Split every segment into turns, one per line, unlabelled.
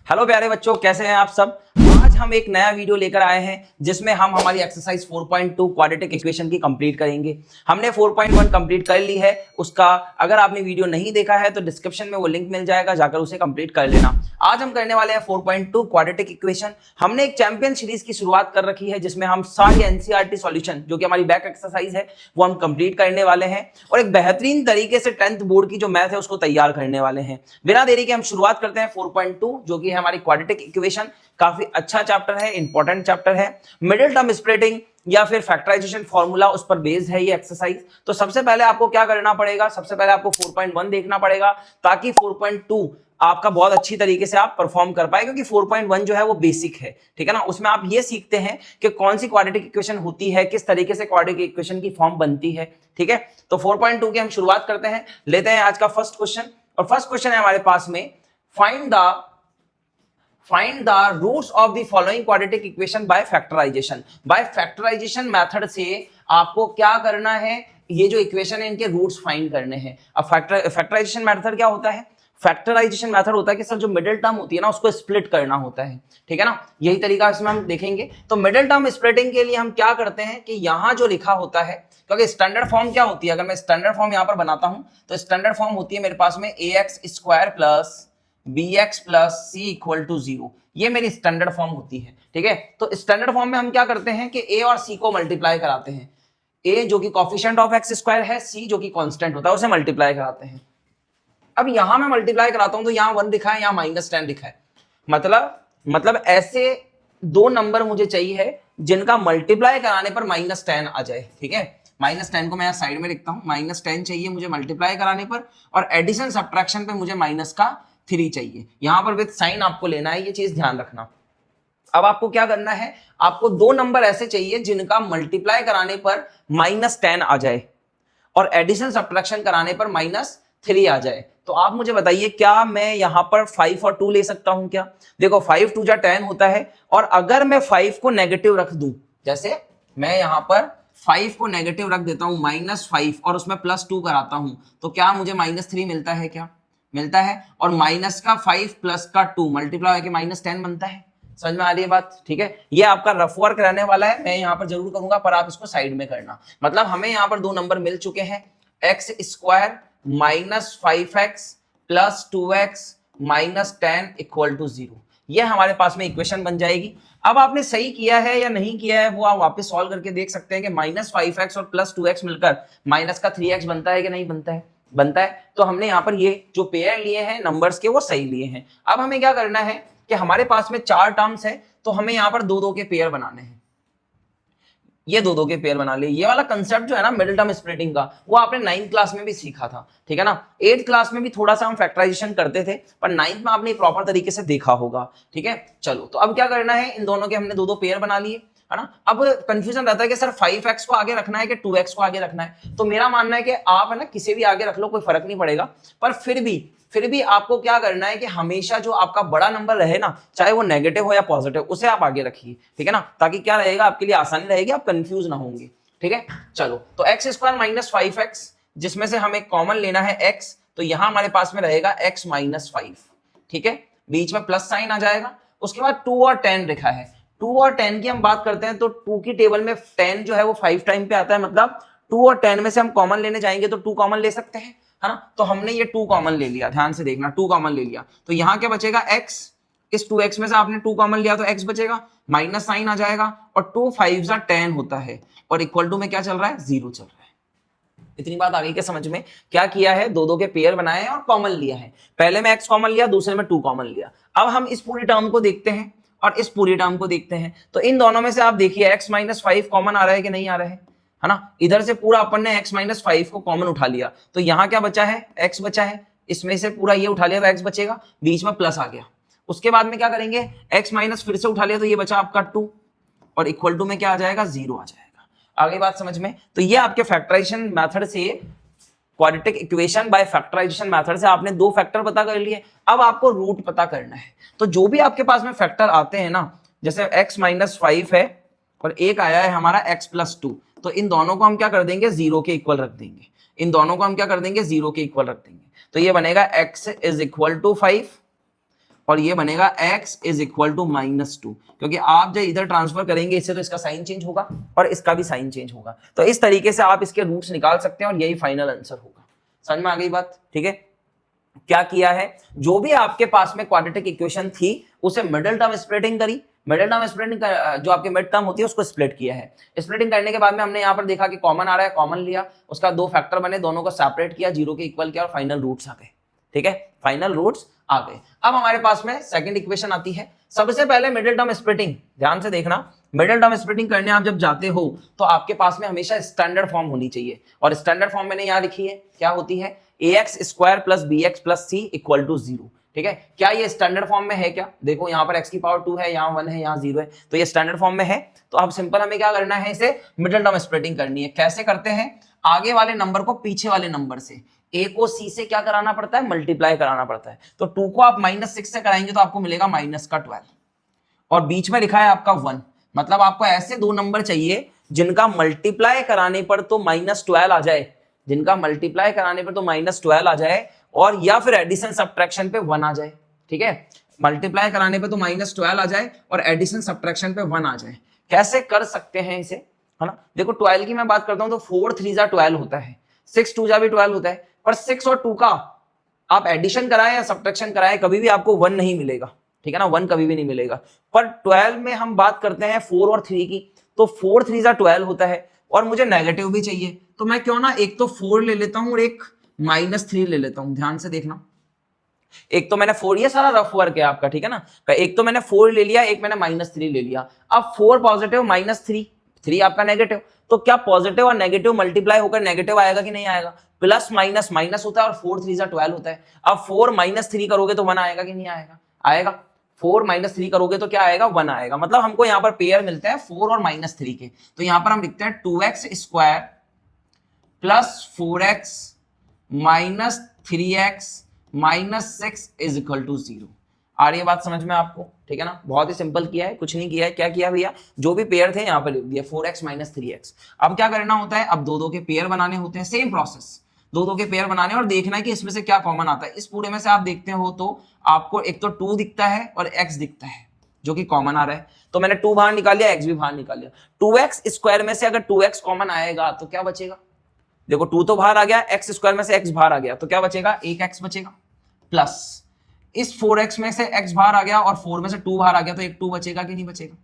Hello प्यारे बच्चों, कैसे हैं आप सब। आज हम एक नया वीडियो लेकर आए हैं जिसमें हम हमारी एक्सरसाइज 4.2 क्वाड्रेटिक इक्वेशन की कंप्लीट करेंगे। हमने 4.1 कंप्लीट कर ली है। उसका अगर आपने वीडियो नहीं देखा है तो डिस्क्रिप्शन में वो लिंक मिल जाएगा, जाकर उसे कंप्लीट कर लेना। आज हम करने वाले हैं 4.2 क्वाड्रेटिक इक्वेशन। हमने एक चैंपियन सीरीज की शुरुआत कर रखी है जिसमें हम सारी एनसीईआरटी सॉल्यूशन जो कि हमारी बैक एक्सरसाइज है वो हम कंप्लीट करने वाले हैं और एक बेहतरीन तरीके से 10th बोर्ड की जो मैथ है उसको तैयार करने वाले हैं। बिना देरी के हम शुरुआत करते हैं 4.2 जो कि है हमारी क्वाड्रेटिक इक्वेशन। काफी अच्छा चैप्टर है, इंपॉर्टेंट चैप्टर है। मिडिल टर्म स्प्लिटिंग या फिर फैक्टराइजेशन फॉर्मूला उस पर बेस्ड है ये एक्सरसाइज। तो सबसे पहले आपको क्या करना पड़ेगा, सबसे पहले आपको 4.1 देखना पड़ेगा ताकि 4.2 आपका बहुत अच्छी तरीके से आप परफॉर्म कर पाए, क्योंकि 4.1 जो है वो बेसिक है, ठीक है ना। उसमें आप ये सीखते हैं कि कौन सी क्वाड्रेटिक इक्वेशन होती है, किस तरीके से क्वाड्रेटिक इक्वेशन की फॉर्म बनती है, ठीक है। तो 4.2 की हम शुरुआत करते हैं, लेते हैं आज का फर्स्ट क्वेश्चन। और फर्स्ट क्वेश्चन है हमारे पास में, find the roots of the following quadratic equation by factorization. By factorization method से आपको क्या करना है, ये जो इक्वेशन है इनके रूट्स फाइंड करने हैं। अब फैक्टराइजेशन मेथड क्या होता है, फैक्टराइजेशन मेथड होता है कि सर जो मिडिल टर्म होती है ना उसको स्प्लिट करना होता है, ठीक है ना। यही तरीका इसमें हम देखेंगे। तो मिडिल टर्म स्प्लिटिंग के लिए हम क्या करते हैं कि यहां जो लिखा होता है, क्योंकि स्टैंडर्ड फॉर्म क्या होती है, अगर मैं स्टैंडर्ड फॉर्म यहां पर बनाता हूं तो स्टैंडर्ड फॉर्म होती है मेरे पास में ax² plus bx plus c equal to 0। ये मेरी स्टैंडर्ड फॉर्म होती है, ठीक है। तो स्टैंडर्ड फॉर्म में हम क्या करते हैं कि a और c को मल्टीप्लाई कराते हैं। a जो कि कोफिशिएंट ऑफ x² है, c जो कि कांस्टेंट होता है उसे मल्टीप्लाई कराते हैं। अब यहां मैं मल्टीप्लाई कराता हूं तो यहां 1 लिखा है, यहां -10 लिखा है। मतलब ऐसे दो नंबर मुझे चाहिए है जिनका मल्टीप्लाई कराने पर -10 आ जाए, ठीक है। -10 को मैं यहां साइड में लिखता हूं, -10 चाहिए मुझे मल्टीप्लाई कराने पर, और एडिशन सब्ट्रैक्शन पे मुझे -3 चाहिए। यहां पर विद साइन आपको लेना है, ये चीज ध्यान रखना। अब आपको क्या करना है, आपको दो नंबर ऐसे चाहिए जिनका मल्टीप्लाई कराने पर -10 आ जाए और एडिशन सब्ट्रैक्शन कराने पर -3 आ जाए। तो आप मुझे बताइए, क्या मैं यहां पर 5 और 2 ले सकता हूं क्या। देखो 5 2 जा 10 होता है, और अगर मैं 5 को नेगेटिव रख दूं, जैसे मैं यहां पर 5 को नेगेटिव रख देता हूं -5 और उसमें +2 कराता हूं, तो क्या मुझे -3 मिलता है, क्या मिलता है। और माइनस का 5 प्लस का 2 मल्टीप्लाई होकर -10 बनता है। समझ में आ रही है बात, ठीक है। ये आपका रफ वर्क रहने वाला है, मैं यहां पर जरूर करूंगा पर आप इसको साइड में करना। मतलब हमें यहां पर दो नंबर मिल चुके हैं, x² -5x plus 2x -10 equal to 0। ये हमारे पास में इक्वेशन बन जाएगी। अब आपने सही किया है या नहीं किया है वो आप वापस सॉल्व करके देख सकते हैं कि -5x और +2x मिलकर -3x बनता है कि नहीं बनता है, बनता है। तो हमने यहाँ पर ये जो पेयर लिए हैं नंबर्स के वो सही लिए हैं। अब हमें क्या करना है कि हमारे पास में 4 टर्म्स है, तो हमें यहाँ पर दो के पेयर बनाने हैं। ये दो के पेयर बना लिए। ये वाला कंसेप्ट जो है ना मिडिल टर्म स्प्लिटिंग का, वो आपने 9th क्लास में भी सीखा था, ठीक है ना। 8th क्लास में भी थोड़ा सा हम फैक्टराइजेशन करते थे, पर 9th में आपने प्रॉपर तरीके से देखा होगा, ठीक है। चलो, तो अब क्या करना है, इन दोनों के हमने दो पेयर बना लिए, है ना। अब कंफ्यूजन रहता है कि सर 5x को आगे रखना है कि 2x को आगे रखना है। तो मेरा मानना है कि आप है ना किसी भी आगे रख लो, कोई फर्क नहीं पड़ेगा, पर फिर भी आपको क्या करना है कि हमेशा जो आपका बड़ा नंबर रहे ना, चाहे वो नेगेटिव हो या पॉजिटिव, उसे आप आगे रखिए, ठीक है ना, ताकि क्या रहेगा आपके लिए आसानी रहेगी, आप कंफ्यूज ना होंगे, ठीक है। चलो, तो x² -5x, जिसमें से हमें कॉमन लेना है x, तो यहां हमारे पास में रहेगा x -5, ठीक है। बीच में प्लस साइन आ जाएगा। उसके बाद 2 और 10 लिखा है। 2 और 10 की हम बात करते हैं तो 2 की टेबल में 10 जो है वो 5 टाइम पे आता है, मतलब 2 और 10 में से हम कॉमन लेने जाएंगे तो 2 कॉमन ले सकते हैं, है ना। तो हमने ये 2 कॉमन ले लिया, ध्यान से देखना, 2 कॉमन ले लिया। तो यहां क्या बचेगा, x। इस 2x में से आपने 2 कॉमन लिया तो x बचेगा, माइनस साइन आ जाएगा, और 2 5 10 होता है, और इक्वल टू में क्या चल रहा है, 0 चल रहा है। इतनी बात आ गई क्या समझ में। क्या किया है, दो के पेयर बनाए हैं और कॉमन लिया है। पहले में x कॉमन लिया, दूसरे में 2 कॉमन लिया। अब हम इस पूरी टर्म को देखते हैं और इस पूरी टर्म को देखते हैं। तो इन दोनों में से आप देखिए x -5 कॉमन आ रहा है कि नहीं आ रहा है ना। इधर से पूरा अपन ने x -5 को कॉमन उठा लिया, तो यहां क्या बचा है, x बचा है। इसमें से पूरा ये उठा लिया तो x बचेगा, बीच में प्लस आ गया। उसके बाद में क्या करेंगे, x- फिर से उठा लिया तो ये बचा आपका 2, और इक्वल टू में क्या आ जाएगा, 0 आ जाएगा। आगे बात समझ में। तो ये आपके फैक्टराइजेशन मेथड से, quadratic equation by factorization method से आपने दो फैक्टर पता कर लिए। अब आपको रूट पता करना है। तो जो भी आपके पास में फैक्टर आते हैं ना, जैसे x -5 है और एक आया है हमारा x +2, तो इन दोनों को हम क्या कर देंगे, 0 के इक्वल रख देंगे। इन दोनों को हम क्या कर देंगे, 0 के इक्वल रख देंगे। तो ये बनेगा x = 5 और ये बनेगा x इज इक्वल टू -2, क्योंकि आप जब इधर ट्रांसफर करेंगे इससे तो इसका साइन चेंज होगा और इसका भी साइन चेंज होगा। तो इस तरीके से आप इसके रूट्स निकाल सकते हैं और यही फाइनल आंसर होगा। समझ में आ गई बात? ठीक है, क्या किया है, जो भी आपके पास में क्वाड्रेटिक इक्वेशन थी उसे मिडिल टर्म स्प्लिटिंग करी, मिडिल टर्म स्प्लिटिंग जो आपके मिड टर्म होती है उसको स्प्लिट किया है। स्प्लिटिंग करने के बाद में हमने यहाँ पर देखा कि कॉमन आ रहा है, कॉमन लिया, उसका दो फैक्टर बने, दोनों को सेपरेट किया, जीरो के इक्वल किया और फाइनल रूट्स आ गए। ठीक है, फाइनल रूट्स आ गए। अब हमारे पास में सेकंड इक्वेशन आती है। सबसे पहले मिडिल टर्म स्प्लिटिंग, ध्यान से देखना, मिडिल टर्म स्प्लिटिंग करने आप जब जाते हो तो आपके पास में हमेशा स्टैंडर्ड फॉर्म होनी चाहिए, और स्टैंडर्ड फॉर्म मैंने यहाँ लिखी है, क्या होती है, ax square plus bx plus c equal to 0। ठीक है, क्या ये स्टैंडर्ड फॉर्म में है? क्या देखो, यहाँ पर x की पावर 2 है, यहाँ 1 है, यहाँ 0 है, तो ये स्टैंडर्ड फॉर्म में है। तो अब सिंपल हमें क्या करना है, इसे मिडिल टर्म स्प्लिटिंग करनी है। कैसे करते हैं, आगे वाले नंबर को पीछे वाले नंबर से, a को c से क्या कराना पड़ता है, मल्टीप्लाई कराना पड़ता है। तो 2 को आप -6 से कराएंगे तो आपको मिलेगा -12, और बीच में लिखा है आपका 1, मतलब आपको ऐसे दो नंबर चाहिए जिनका मल्टीप्लाई कराने पर तो -12 आ जाए, जिनका मल्टीप्लाई कराने पर तो -12 आ जाए, और या फिर एडिशन सब्ट्रैक्शन पे 1 आ जाए। ठीक है, मल्टीप्लाई कराने पे तो -12 आ जाए और एडिशन सब्ट्रैक्शन पे 1 आ जाए। कैसे कर सकते हैं इसे, है ना? देखो 12 की मैं बात करता हूं तो 4 3 जा 12 होता है, 6 2 जा भी 12 होता है, पर 6 और 2 का आप एडिशन कराएं या सब्ट्रैक्शन कराएं कभी भी आपको 1 नहीं मिलेगा। ठीक है ना, 1 कभी भी नहीं मिलेगा। पर 12 में हम बात करते हैं 4 और 3 की, तो 4 3 जा 12 होता है, और मुझे नेगेटिव भी चाहिए, तो मैं क्यों ना एक तो 4 ले लेता हूं और एक -3 ले लेता हूं। ध्यान से देखना, एक तो मैंने 4, ये सारा रफ वर्क है आपका, ठीक है ना, एक तो मैंने 4 ले लिया, एक मैंने -3 ले लिया। अब 4 पॉजिटिव, -3 आपका नेगेटिव, तो क्या पॉजिटिव और नेगेटिव मल्टीप्लाई होकर नेगेटिव आएगा कि नहीं आएगा? प्लस माइनस माइनस होता है, और 4 3 जा 12 होता है। अब 4 -3 करोगे तो 1 आएगा कि नहीं आएगा? आएगा। 4 -3 करोगे तो क्या आएगा? 1 आएगा। मतलब हमको यहाँ पर पेयर मिलते हैं 4 और -3 के, तो यहाँ पर हम लिखते हैं 2x square plus 4x minus 3x minus 6 is equal to 0। आ रही है बात समझ में आपको? ठीक है ना, बहुत ही सिंपल किया है, कुछ नहीं किया है। क्या किया भैया, जो भी पेयर थे यहाँ पर लिख दिया 4x माइनस 3x। अब क्या करना होता है, अब दो के पेयर बनाने होते हैं, सेम प्रोसेस, दो के पेयर बनाने और देखना है कि इसमें से क्या कॉमन आता है। इस पूरे में से आप देखते हो तो आपको एक तो 2 दिखता है और x दिखता है जो कि कॉमन आ रहा है, तो मैंने 2 बाहर निकाल लिया, x भी बाहर निकाल लिया। 2x स्क्वायर में से अगर 2x कॉमन आएगा तो क्या बचेगा? देखो 2 तो बाहर आ गया, x स्क्वायर में से x बाहर आ गया, तो क्या बचेगा? एक x बचेगा, प्लस इस 4x में से x बाहर आ गया और 4 में से 2 बाहर आ गया, तो एक 2 बचेगा कि नहीं बचेगा?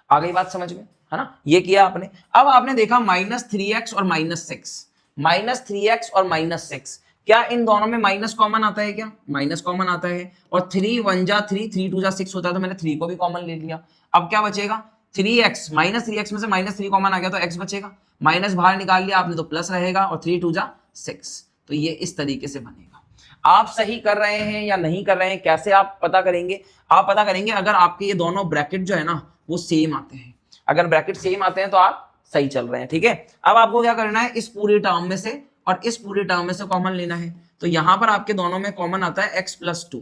आ गई बात समझ में, है ना? ये किया आपने। अब आपने देखा -3x और -6, -3x और -6, क्या इन दोनों में माइनस कॉमन आता है? क्या माइनस कॉमन आता है? और 3 1 जा 3, 3 2 जा 6 होता है, तो मैंने 3 को भी कॉमन ले लिया। अब क्या बचेगा? 3x, -3x में से -3 कॉमन आ गया तो x बचेगा, माइनस बाहर निकाल लिया आपने तो प्लस रहेगा, और 3 2 जा 6, तो ये इस तरीके से बनेगा। आप सही कर रहे हैं या नहीं कर रहे हैं, कैसे आप पता करेंगे? आप पता करेंगे अगर आपके ये दोनों ब्रैकेट जो है ना वो सेम आते हैं। अगर ब्रैकेट सेम आते हैं तो आप सही चल रहे हैं। ठीक है, अब आपको क्या करना है, इस पूरी टर्म में से और इस पूरी टर्म में से कॉमन लेना है। तो यहां पर आपके दोनों में कॉमन आता है x प्लस 2।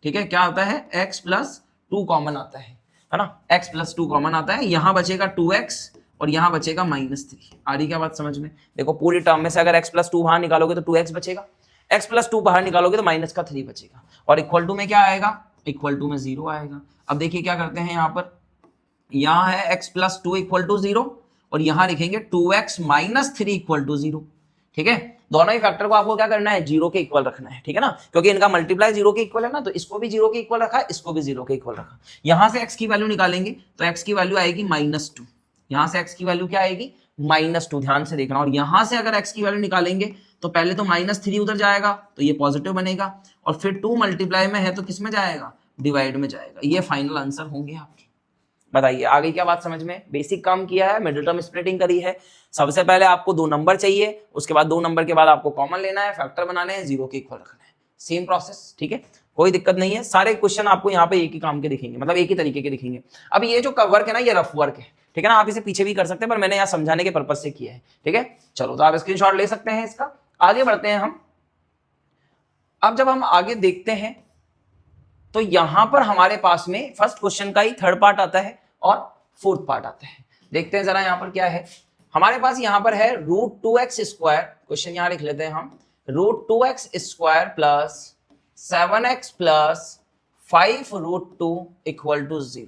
ठीक है, क्या आता है? x प्लस 2 कॉमन आता है ना, x प्लस 2 कॉमन आता है। यहां बचेगा 2x और यहां बचेगा -3। आ रही क्या बात समझ में? देखो पूरी टर्म में से अगर x प्लस 2 बाहर निकालोगे तो 2x बचेगा, x प्लस 2 बाहर निकालोगे तो -3 बचेगा, और इक्वल टू में क्या आएगा? इक्वल टू में 0 आएगा। अब देखिए क्या करते हैं, यहाँ पर यहाँ है x प्लस 2 इक्वल टू 0, और यहां लिखेंगे 2x माइनस 3 इक्वल टू 0। ठीक है, दोनों ही फैक्टर को आपको क्या करना है? 0 के इक्वल रखना है। ठीक है ना, क्योंकि इनका मल्टीप्लाई 0 के इक्वल है ना, तो इसको भी 0 के इक्वल रखा, इसको भी 0 के इक्वल रखा। यहां से x की वैल्यू निकालेंगे तो x की वैल्यू आएगी -2, यहां से x की वैल्यू क्या आएगी? -2। ध्यान से देखना, और यहां से अगर x की वैल्यू निकालेंगे तो पहले तो -3 उधर जाएगा तो ये पॉजिटिव बनेगा, और फिर 2 मल्टीप्लाई में है तो किस में जाएगा? डिवाइड में जाएगा। ये फाइनल आंसर होंगे आपके। बताइए आगे क्या बात समझ में? बेसिक काम किया है, मिडिल टर्म स्प्लिटिंग करी है। सबसे पहले आपको 2 नंबर चाहिए, उसके बाद 2 नंबर के बाद आपको कॉमन लेना है, फैक्टर बनाने हैं, 0 के इक्वल रखना है। सेम प्रोसेस, ठीक है, कोई दिक्कत नहीं है। सारे क्वेश्चन आपको यहाँ पे एक ही काम के दिखेंगे, मतलब एक ही तरीके के दिखेंगे। अब ये जो वर्क है ना, ये रफ वर्क है, ठीक है ना, आप इसे पीछे भी कर सकते हैं, पर मैंने यहाँ समझाने के पर्पज से किया है। ठीक है, चलो तो आप स्क्रीनशॉट ले सकते हैं इसका। आगे बढ़ते हैं हम। अब जब हम आगे देखते हैं तो यहां पर हमारे पास में फर्स्ट क्वेश्चन का ही थर्ड पार्ट आता है और फोर्थ पार्ट आता है। देखते हैं जरा यहां पर क्या है हमारे पास। यहां पर है √2x स्क्वायर, क्वेश्चन यहां लिख लेते हैं हम, √2x square plus 7x plus 5√2 equal to 0,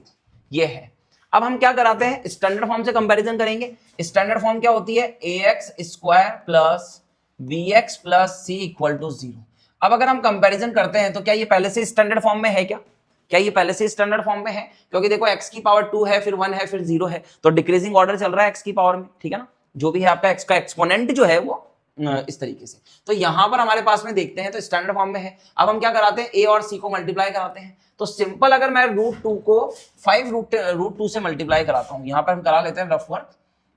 ये है। अब हम क्या कराते हैं, स्टैंडर्ड फॉर्म से कंपैरिजन करेंगे। स्टैंडर्ड फॉर्म क्या होती है, ax² plus bx plus c equal to 0। अब अगर हम कंपैरिजन करते हैं तो क्या ये पहले से स्टैंडर्ड फॉर्म में है, क्या ये पहले से स्टैंडर्ड फॉर्म में है? क्योंकि देखो x की पावर 2 है, फिर 1 है, फिर 0 है, तो डिक्रीजिंग ऑर्डर चल रहा है x की पावर में, ठीक है ना। जो भी है आपका x का एक्सपोनेंट जो है वो इस तरीके से। तो यहां पर हमारे पास में देखते हैं तो स्टैंडर्ड फॉर्म में है। अब हम क्या कराते हैं, a और c को मल्टीप्लाई कराते हैं। तो सिंपल अगर मैं √2 को 5√2 से मल्टीप्लाई कराता हूं, यहां पर हम करा लेते हैं रफ वर्क।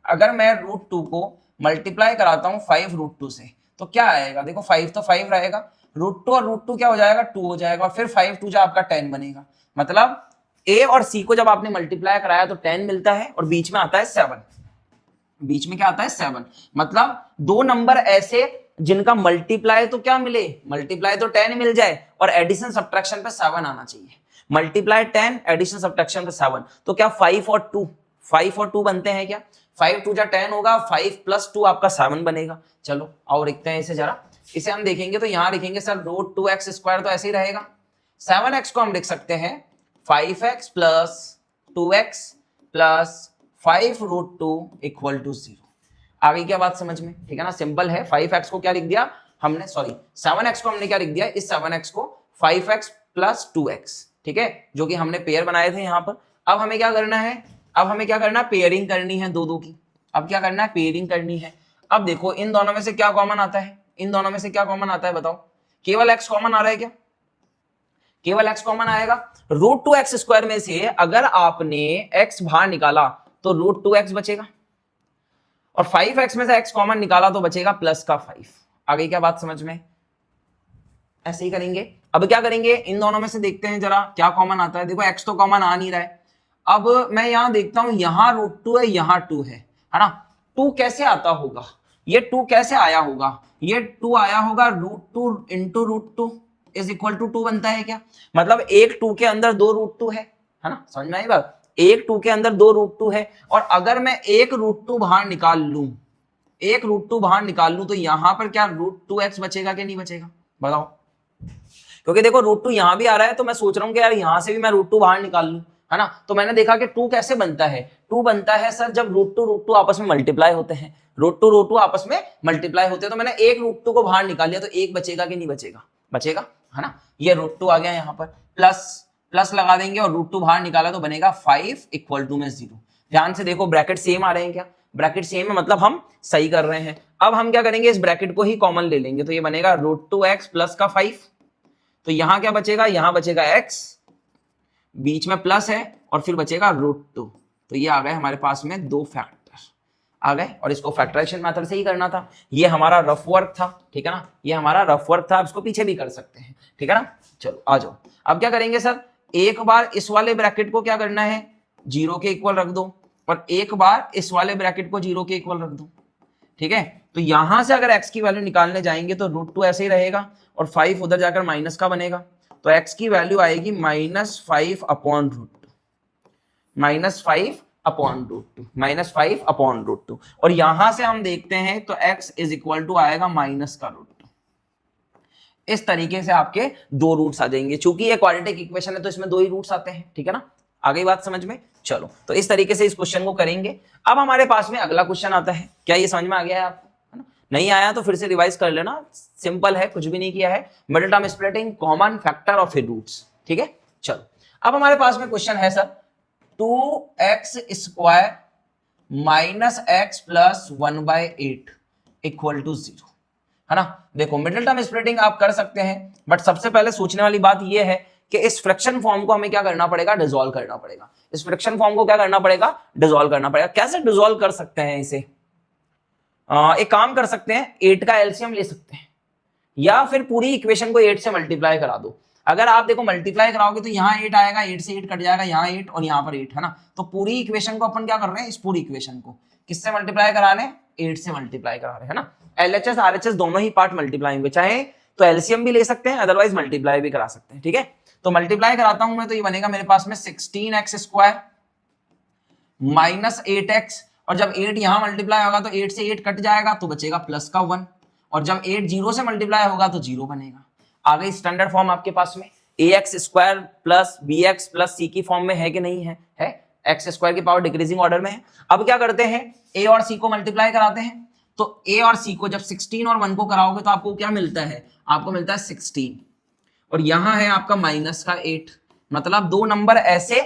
अगर मैं √2 को मल्टीप्लाई कराता हूं 5√2 से तो क्या आएगा, देखो 5 तो 5 रहेगा, √2 और √2 क्या हो जाएगा, 2 हो जाएगा, और फिर 5 2 आपका 10 बनेगा। मतलब a और c को जब आपने मल्टीप्लाई कराया तो 10 मिलता है, और बीच में आता है 7। बीच में क्या आता है, 7। मतलब दो नंबर ऐसे जिनका मल्टीप्लाई तो क्या मिले, मल्टीप्लाई तो 10 मिल जाए, और एडिशन सब्ट्रैक्शन पे 7 आना चाहिए। मल्टीप्लाई 10, एडिशन सब्ट्रैक्शन पे 7, तो क्या 5 और 2 बनते हैं क्या, 5 2 10 होगा, 5 + 2 आपका 7 बनेगा। चलो और लिखते हैं इसे जरा, इसे हम देखेंगे तो यहां लिखेंगे सर √2x² तो ऐसे ही रहेगा। 7x को हम लिख सकते हैं 5x + 2x + 5√2 इक्वल टू 0। आ गई क्या बात समझ में, ठीक है ना, सिंपल है। 5x को क्या लिख दिया हमने, सॉरी 7x को हमने क्या लिख दिया, इस 7x को 5x + 2x, ठीक है, जो कि हमने पेयर बनाए थे यहां पर। अब हमें क्या करना है, पेयरिंग करनी है दो की। अब क्या करना है, पेयरिंग करनी है। अब देखो इन दोनों में से क्या कॉमन आता है, बताओ। केवल x कॉमन आ रहा है क्या, केवल x कॉमन आएगा। √2x² में से अगर आपने x बाहर निकाला तो √2x बचेगा, और 5x में से x कॉमन निकाला तो बचेगा +5। आ गई क्या बात समझ में, ऐसे ही करेंगे। अब क्या करेंगे, इन दोनों में से देखते हैं जरा क्या कॉमन आता है। देखो x तो कॉमन आ नहीं रहा है। अब मैं यहां देखता हूं, यहां √2 है, यहां 2 है ना। 2 कैसे आता होगा, ये 2 कैसे आया होगा, ये 2 आया होगा √2 × √2 इज इक्वल टू 2 बनता है क्या। मतलब एक 2 के अंदर 2 √2 है ना, समझ में आई बात। एक 2 के अंदर 2 √2 है, और अगर मैं एक √2 बाहर निकाल लूं, तो यहां पर क्या √2x बचेगा कि नहीं बचेगा, बताओ। क्योंकि देखो √2 यहां भी आ रहा है, तो मैं सोच रहा हूं कि यार यहां से भी मैं √2 बाहर निकाल लूं, है ना। तो मैंने देखा कि 2 कैसे बनता है, 2 बनता है सर जब √2 आपस में मल्टीप्लाई होते हैं, √2 आपस में मल्टीप्लाई होते हैं। तो मैंने एक √2 को बाहर निकाल लिया, तो एक बचेगा कि नहीं बचेगा, बचेगा, है ना। ये √2 आ गया, यहाँ पर प्लस लगा देंगे, और √2 बाहर निकाला तो बनेगा 5 इक्वल टू में 0। ध्यान से देखो ब्रैकेट सेम आ रहे हैं क्या, ब्रैकेट सेम है, मतलब हम सही कर रहे हैं। अब हम क्या करेंगे, इस ब्रैकेट को ही कॉमन ले लेंगे, तो ये बनेगा √2x + का 5। तो यहां क्या बचेगा, यहां बचेगा x, बीच में प्लस है, और फिर बचेगा √2। तो ये आ गए हमारे पास में दो फैक्टर आ गए, और इसको फैक्टराइजेशन मेथड से ही करना था। ये हमारा रफ वर्क था, ठीक है ना, ये हमारा रफ वर्क था। इसको पीछे भी कर सकते हैं, ठीक है ना। चलो आ जाओ, अब क्या करेंगे सर, एक बार इस वाले ब्रैकेट को क्या करना है, 0 के इक्वल रख दो, और एक बार इस वाले ब्रैकेट को 0 के इक्वल रख दो, ठीक है। तो यहां से अगर x की वैल्यू निकालने जाएंगे तो √2 ऐसे ही रहेगा, और 5 उधर जाकर माइनस का बनेगा, तो x की वैल्यू आएगी -5/√2, और यहां से हम देखते हैं तो x इज इक्वल टू आएगा -√2। इस तरीके से आपके दो रूट्स आ जाएंगे। चूंकि ये क्वाड्रेटिक इक्वेशन है तो इसमें दो ही रूट्स आते हैं, ठीक है ना। आ गई बात समझ में, चलो तो इस तरीके से इस क्वेश्चन को करेंगे। अब हमारे पास में अगला क्वेश्चन आता है, क्या ये समझ में आ गया है आपको, है ना। नहीं आया तो फिर से रिवाइज कर लेना, सिंपल है, कुछ भी नहीं किया है। Middle term splitting, common factor और फिर रूट्स, ठीक है। चलो अब हमारे पास में क्वेश्चन है sir 2x² - x + 1/8 equal to 0, है ना। देखो मिडिल टर्म स्प्लिटिंग आप कर सकते हैं, बट सबसे पहले सोचने वाली बात यह है कि इस फ्रैक्शन फॉर्म को हमें क्या करना पड़ेगा, डिसॉल्व करना पड़ेगा। इस फ्रैक्शन फॉर्म को क्या करना पड़ेगा, डिसॉल्व करना पड़ेगा। कैसे डिसॉल्व कर सकते हैं इसे, एक काम कर सकते हैं, 8 का एलसीएम ले सकते हैं, या फिर पूरी इक्वेशन को 8 से मल्टीप्लाई करा दो। अगर आप देखो मल्टीप्लाई कराओगे तो यहाँ 8 आएगा, 8 से 8 कट जाएगा, यहाँ 8 और यहाँ पर 8, है ना। तो पूरी इक्वेशन को अपन क्या कर रहे हैं, इस पूरी इक्वेशन को किससे मल्टीप्लाई करा रहे हैं, 8 से मल्टीप्लाई करा रहे हैं, है ना। LHS RHS दोनों ही पार्ट मल्टीप्लाई होंगे, चाहे तो एलसीएम भी ले सकते हैं, अदरवाइज मल्टीप्लाई भी करा सकते हैं, ठीक है। तो मल्टीप्लाई कराता हूं मैं, तो ये बनेगा मेरे पास में 16x² - 8x, और जब 8 यहां मल्टीप्लाई होगा तो 8 से 8 कट जाएगा तो बचेगा +1, और जब 8 0 से मल्टीप्लाई होगा तो 0 बनेगा। आ गई स्टैंडर्ड फॉर्म आपके पास में। A x square plus b x plus c की फॉर्म में है कि नहीं है एक्स स्क्वायर की पावर डिक्रीजिंग ऑर्डर में है। अब क्या करते हैं, ए और सी को मल्टीप्लाई कराते हैं, तो ए और सी को जब 16 और 1 को कराओगे तो आपको क्या मिलता है, आपको मिलता है 16, और यहां है आपका माइनस का 8। मतलब दो नंबर ऐसे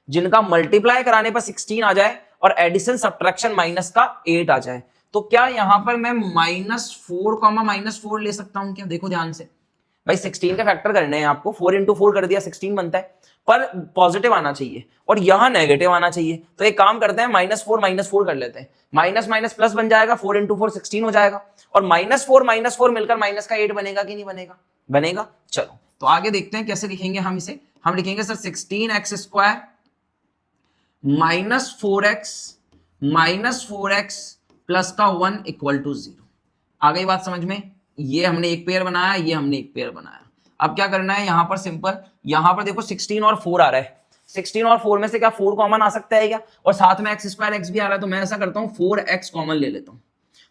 जिनका मल्टीप्लाई कराने पर 16 आ जाए और एडिशन सब्ट्रैक्शन माइनस का 8 आ जाए। तो क्या यहां पर मैं -4 ले सकता हूं क्या? देखो ध्यान से भाई, 16 के फैक्टर करने हैं आपको, 4 × 4 कर दिया 16 बनता है, पर पॉजिटिव आना चाहिए और यहां नेगेटिव आना चाहिए। तो एक काम करते हैं, -4 कर लेते हैं, माइनस माइनस प्लस बन जाएगा, 4 × 4 16 हो जाएगा, और -4 मिलकर माइनस का 8 बनेगा कि नहीं बनेगा? बनेगा। चलो तो आगे देखते हैं कैसे लिखेंगे हम इसे। हम लिखेंगे sir 16x square -4x plus का 1 = 0। आ गई बात समझ में? ये हमने एक पेयर बनाया, ये हमने एक पेयर बनाया। अब क्या करना है, यहां पर सिंपल, यहां पर देखो 16 और 4 आ रहा है, 16 और 4 में से क्या 4 कॉमन आ सकता है क्या? और साथ में x स्क्वायर x भी आ रहा है, तो मैं ऐसा करता हूं 4x कॉमन ले लेता हूं।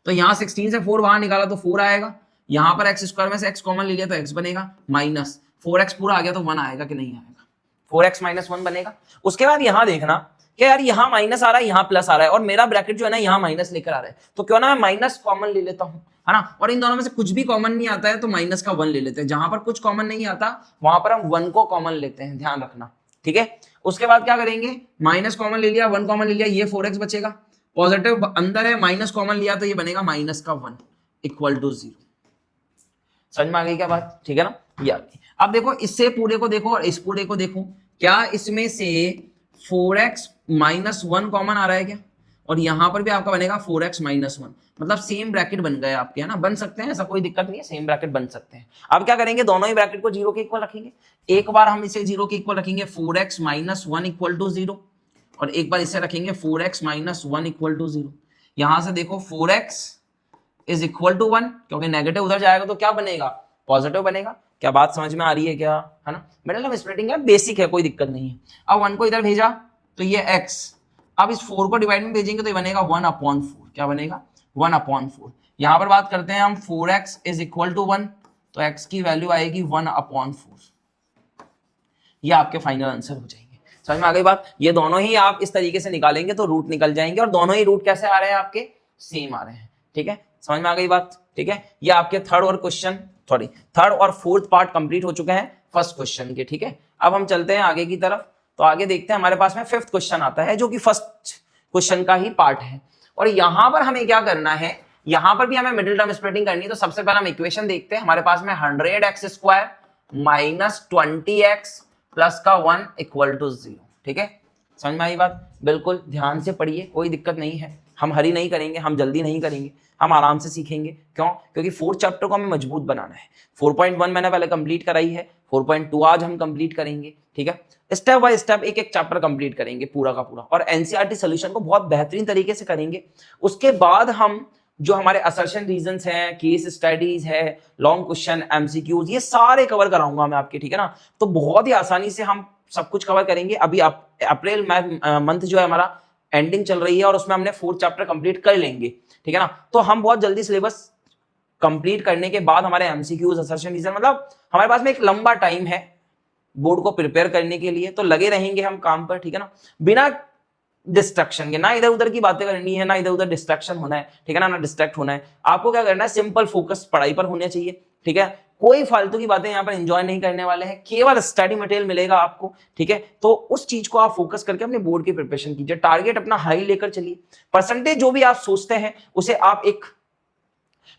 तो यहां 16 से 4 बाहर निकाला तो 4 आएगा, यहां पर x स्क्वायर में से x कॉमन ले लिया तो x बनेगा, माइनस 4x पूरा आ गया तो 1 आएगा कि नहीं आएगा? 4x - 1 बनेगा। उसके बाद यहां देखना कि यार यहां माइनस आ रहा है, यहां प्लस आ रहा है, और मेरा ब्रैकेट जो है ना यहां माइनस लेकर आ रहा है, तो क्यों ना मैं माइनस कॉमन ले लेता हूं, है ना? और इन दोनों में से कुछ भी कॉमन नहीं आता है तो माइनस का 1 ले लेते हैं। जहां पर कुछ कॉमन नहीं आता वहां पर हम 1 को कॉमन लेते हैं, ध्यान रखना, ठीक है? उसके बाद क्या करेंगे, माइनस कॉमन ले लिया, 1 कॉमन ले लिया, ये 4x बचेगा, पॉजिटिव अंदर है, माइनस कॉमन लिया तो ये बनेगा -1 = 0। समझ में आ गई क्या बात? ठीक है ना? ये अब देखो, इससे पूरे को देखो और इस पूरे को देखो, क्या इसमें से 4x - 1 कॉमन आ रहा है क्या? और यहां पर भी आपका बनेगा 4x - 1, मतलब सेम ब्रैकेट बन गए आपके, है ना? बन सकते हैं, ऐसा कोई दिक्कत नहीं है, सेम ब्रैकेट बन सकते हैं। अब क्या करेंगे, दोनों ही ब्रैकेट को 0 के इक्वल रखेंगे। एक बार हम इसे 0 के इक्वल रखेंगे, 4x - 1 = 0, और एक बार इसे रखेंगे 4x - 1 = 0। यहां से देखो 4x = 1, क्योंकि नेगेटिव उधर जाएगा तो क्या बनेगा, पॉजिटिव बनेगा। क्या बात समझ में आ रही है क्या? है ना? मिडिल ऑफ स्प्लिटिंग है, बेसिक है, कोई दिक्कत नहीं है। अब 1 को इधर भेजा तो ये x, अब इस 4 को डिवाइड में भेजेंगे तो ये बनेगा 1/4। क्या बनेगा? 1/4। यहां पर बात करते हैं हम, 4x = 1, तो x की वैल्यू आएगी 1/4। ये आपके फाइनल आंसर हो जाएंगे। समझ में आ गई बात? ये दोनों ही आप इस तरीके से निकालेंगे तो रूट निकल जाएंगे, और दोनों ही रूट कैसे आ रहे हैं आपके, सेम आ रहे हैं। ठीक है, समझ में आ गई बात? ठीक है, ये आपके थर्ड और फोर्थ पार्ट कंप्लीट हो चुके हैं फर्स्ट क्वेश्चन के। ठीक है, अब हम चलते हैं आगे की तरफ। तो आगे देखते हैं, हमारे पास में फिफ्थ क्वेश्चन आता है जो कि फर्स्ट क्वेश्चन का ही पार्ट है। और यहां पर हमें क्या करना है, यहां पर भी हमें मिडिल टर्म स्प्लिटिंग करनी है। तो सबसे पहले हम इक्वेशन देखते हैं। हमारे पास में 100x² - 20x प्लस का 1 = 0। ठीक है, समझ में आई बात? बिल्कुल ध्यान से पढ़िए, कोई दिक्कत नहीं है। हम हरी नहीं करेंगे, हम जल्दी नहीं करेंगे, हम आराम से सीखेंगे। क्यों? क्योंकि फोर्थ चैप्टर को हमें मजबूत बनाना है। 4.1 मैंने पहले कंप्लीट कराई है, 4.2 आज हम कंप्लीट करेंगे। ठीक है, स्टेप बाय स्टेप एक एक चैप्टर कंप्लीट करेंगे पूरा का पूरा, और एनसीईआरटी सॉल्यूशन को बहुत बेहतरीन तरीके से करेंगे। उसके बाद हम जो हमारे असर्शन रीजंस हैं, केस स्टडीज है, लॉन्ग क्वेश्चन, एमसीक्यूज, ये सारे कवर कराऊंगा मैं आपके। ठीक है ना, तो बहुत ही आसानी से हम सब कुछ कवर करेंगे। अभी अप्रैल मंथ जो है हमारा एंडिंग चल रही है, और उसमें हमने फोर्थ चैप्टर कंप्लीट कर लेंगे। ठीक है ना, तो हम बहुत जल्दी सिलेबस कंप्लीट करने के बाद हमारे एमसीक्यूज, असर्शन रीजन, मतलब हमारे पास में एक लंबा टाइम है बोर्ड को प्रिपेयर करने के लिए, तो लगे रहेंगे हम काम पर। ठीक है ना, बिना डिस्ट्रैक्शन के, ना इधर उधर की बातें करनी है, ना इधर उधर डिस्ट्रैक्शन होना है। ठीक है ना डिस्ट्रैक्ट होना है। आपको क्या करना है, सिंपल फोकस पढ़ाई पर होना चाहिए। ठीक है, कोई फालतू की बातें यहाँ पर एंजॉय नहीं करने वाले हैं, केवल स्टडी मटेरियल मिलेगा आपको। ठीक है, तो उस चीज को आप फोकस करके अपने बोर्ड की प्रिपरेशन कीजिए। टारगेट अपना हाई लेकर चलिए। परसेंटेज जो भी आप सोचते हैं उसे आप एक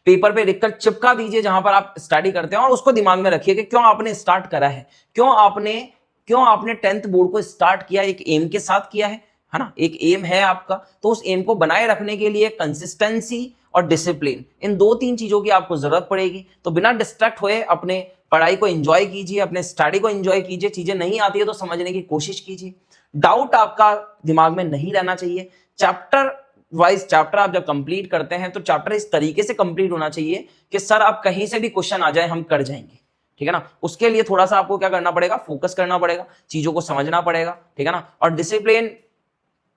पेपर पे लिखकर चिपका दीजिए जहां पर आप स्टडी करते हैं, और उसको दिमाग में रखिए कि क्यों आपने स्टार्ट करा है, क्यों आपने 10th बोर्ड को स्टार्ट किया, एक एम के साथ किया है ना? एक एम है आपका, तो उस एम को बनाए रखने के लिए कंसिस्टेंसी और डिसिप्लिन, इन 2-3 चीजों की आपको जरूरत पड़ेगी। तो बिना डिस्ट्रैक्ट हुए अपने पढ़ाई को एंजॉय कीजिए, अपने स्टडी को एंजॉय कीजिए। चीजें नहीं आती है तो समझने की कोशिश कीजिए। डाउट आपका दिमाग में नहीं रहना चाहिए। चैप्टर वाइज चैप्टर आप जब कंप्लीट करते हैं तो चैप्टर इस तरीके से कंप्लीट होना चाहिए कि सर आप कहीं से भी क्वेश्चन आ जाए हम कर जाएंगे। ठीक है ना, उसके लिए थोड़ा सा आपको क्या करना पड़ेगा, फोकस करना पड़ेगा, चीजों को समझना पड़ेगा। ठीक है ना, और डिसिप्लिन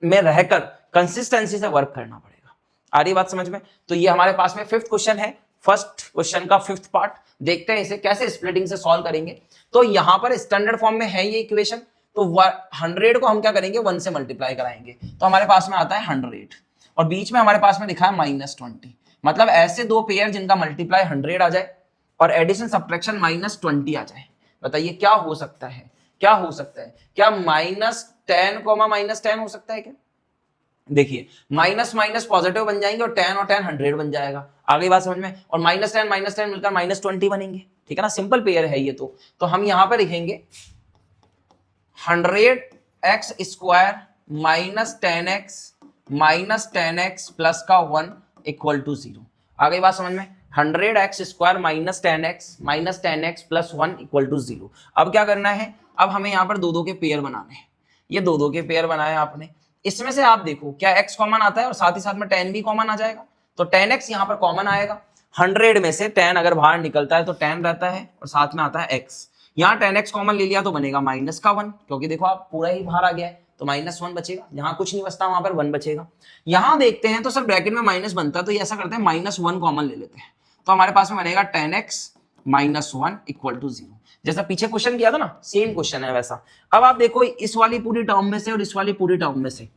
में रहकर कंसिस्टेंसी से वर्क करना पड़ेगा। आ रही बात समझ में? तो ये हमारे पास में फिफ्थ क्वेश्चन है फर्स्ट क्वेश्चन का फिफ्थ पार्ट। देखते हैं इसे कैसे स्प्लिटिंग से सॉल्व करेंगे। तो यहां पर स्टैंडर्ड फॉर्म में है ये इक्वेशन, तो 100 को हम क्या करेंगे 1 से मल्टीप्लाई कराएंगे, तो हमारे पास में आता है 100 और बीच में हमारे पास में लिखा है -20। मतलब ऐसे दो पेयर जिनका मल्टीप्लाई 100 आ जाए और एडिशन सब्ट्रैक्शन -20 आ जाए। बताइए क्या हो सकता है, क्या हो सकता है? क्या -10, -10 हो सकता है क्या? देखिए माइनस माइनस पॉजिटिव बन जाएंगे और 10 100 बन जाएगा। आगे बात समझ में? और -10 -10 मिलकर -20 बनेंगे। ठीक है ना, सिंपल पेयर है ये। तो हम यहां पर लिखेंगे 100x² -10x प्लस का 1 इक्वल टू 0। आ गई बात समझ में? 100x² -10x plus 1 equal to 0। अब क्या करना है, अब हमें यहाँ पर दो के पेयर बनाने हैं। ये दो के पेयर बनाए आपने, इसमें से आप देखो क्या x कॉमन आता है और साथ ही साथ में 10 भी कॉमन आ जाएगा, तो 10x यहाँ पर कॉमन आएगा। 100 में से 10 अगर बाहर निकलता है तो 10 रहता है और साथ में आता है x। यहाँ 10x कॉमन ले लिया तो बनेगा -1, क्योंकि देखो आप पूरा ही बाहर आ गया है तो -1 बचेगा। जहां कुछ नहीं बचता वहां पर 1 बचेगा। यहां देखते हैं तो सर ब्रैकेट में माइनस बनता है, तो ये ऐसा करते हैं -1 कॉमन ले लेते हैं, तो हमारे पास में बनेगा 10x -1 इक्वल टू 0। जैसा पीछे क्वेश्चन किया था ना, सेम क्वेश्चन है वैसा। अब आप देखो इस वाली पूरी टर्म में से और इस वाली पूरी टर्म में से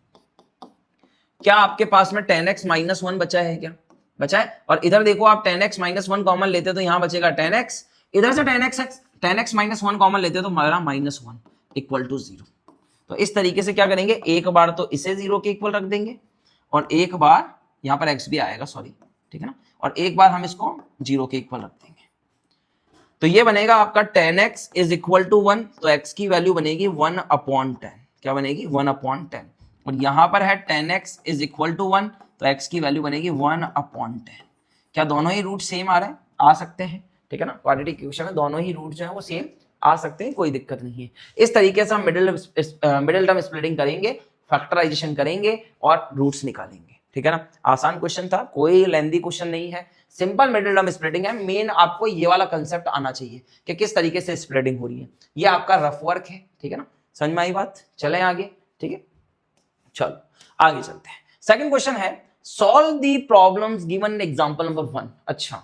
क्या आपके पास में 10x -1 बचा है? क्या बचा है? और इधर देखो आप 10x -1 कॉमन लेते तो यहां बचेगा 10x, इधर से 10x -1 कॉमन लेते तो हमारा -1 इक्वल टू 0। तो इस तरीके से क्या करेंगे, एक बार तो इसे 0 के इक्वल रख देंगे और एक बार यहां पर x भी आएगा, सॉरी, ठीक है ना, और एक बार हम इसको 0 के इक्वल रख देंगे। तो ये बनेगा आपका 10x इज इक्वल टू 1, तो x की वैल्यू बनेगी 1/10। क्या बनेगी? 1/10। और यहां पर है 10x इज इक्वल टू 1, तो x की वैल्यू बनेगी 1/10। क्या दोनों ही रूट सेम आ रहे हैं? आ सकते हैं, ठीक है ना। क्वाड्रेटिक इक्वेशन में दोनों ही रूट जो है वो सेम आ सकते हैं, कोई दिक्कत नहीं है। इस तरीके से हम मिडिल टर्म स्प्लिटिंग करेंगे, फैक्टराइजेशन करेंगे और रूट्स निकालेंगे, ठीक है ना। आसान क्वेश्चन था, कोई लेंदी क्वेश्चन नहीं है, सिंपल मिडिल टर्म स्प्लिटिंग है। मेन आपको ये वाला कंसेप्ट आना चाहिए कि किस तरीके से स्प्लिटिंग हो रही है। ये आपका रफ वर्क है, ठीक है ना। समझ में आई बात? चलें आगे, ठीक है, चलो आगे चलते हैं। सेकंड क्वेश्चन है solve the problems given example number 1। अच्छा,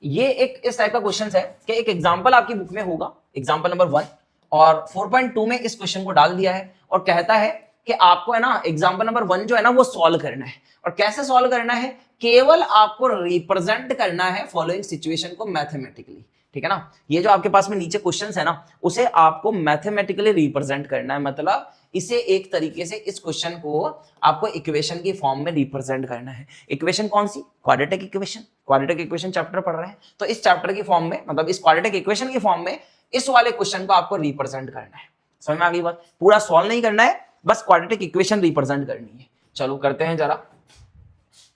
ये एक इस टाइप का क्वेश्चन है कि एक एग्जांपल आपकी बुक में होगा, एग्जांपल नंबर 1, और 4.2 में इस क्वेश्चन को डाल दिया है और कहता है कि आपको है ना एग्जांपल नंबर 1 जो है ना वो सॉल्व करना है। और कैसे सॉल्व करना है? केवल आपको रिप्रेजेंट करना है फॉलोइंग सिचुएशन को मैथमेटिकली, ठीक है ना। ये जो आपके पास में नीचे क्वेश्चंस है ना, उसे आपको मैथमेटिकली रिप्रेजेंट करना है। मतलब इसे एक तरीके से इस क्वेश्चन को आपको इक्वेशन की फॉर्म में रिप्रेजेंट करना है। इक्वेशन कौन सी? Quadratic equation. Quadratic equation chapter पढ़ रहे हैं, तो इस चैप्टर की फॉर्म में, मतलब इस क्वाड्रेटिक इक्वेशन की फॉर्म में इस वाले क्वेश्चन को आपको रिप्रेजेंट करना है। समझ में आ गई बात? पूरा सॉल्व नहीं करना है, बस क्वाड्रेटिक इक्वेशन रिप्रेजेंट करनी है। चलो करते हैं जरा।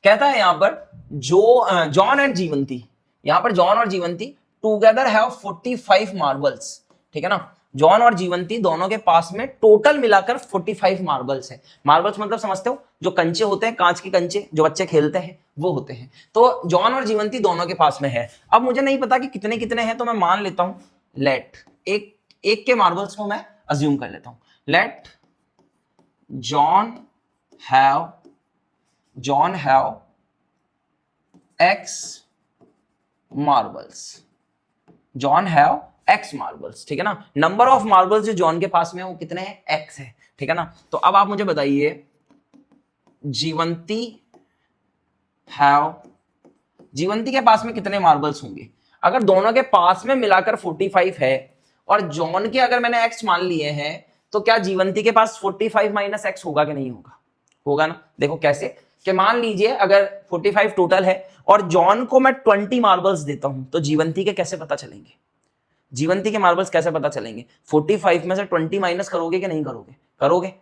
कहता है यहां पर जॉन एंड जीवंती, यहां पर जॉन और जीवंती टुगेदर हैव 45 मार्बल्स, ठीक है ना। जॉन और जीवंती दोनों के पास में टोटल मिलाकर 45 मार्बल्स है। मार्बल्स मतलब समझते हो, जो कंचे होते हैं, कांच के कंचे जो बच्चे खेलते हैं वो होते हैं। तो जॉन और जीवंती दोनों के पास में है। अब मुझे नहीं पता कि कितने कितने हैं, तो मैं मान लेता हूं लेट एक के मार्बल्स को मैं अज्यूम कर लेता हूं। Let John have x marbles, John have x marbles, ठीक है ना। नंबर ऑफ मार्बल्स जो जॉन के पास में है वो कितने हैं? x है, ठीक है ना। तो अब आप मुझे बताइए जीवंती के पास में कितने मार्बल्स होंगे? अगर दोनों के पास में मिलाकर 45 है और जॉन के अगर मैंने x मान लिए हैं, तो क्या जीवंती के पास 45 माइनस x होगा कि नहीं होगा? होगा ना। देखो कैसे, कि मान लीजिए अगर 45 टोटल है और जॉन को मैं 20 मार्बल्स देता हूं, तो जीवंती के कैसे पता चलेंगे? जीवंती के मार्बल्स कैसे पता चलेंगे? 45 में से 20 माइनस करोगे कि नहीं करोगे? करोगे।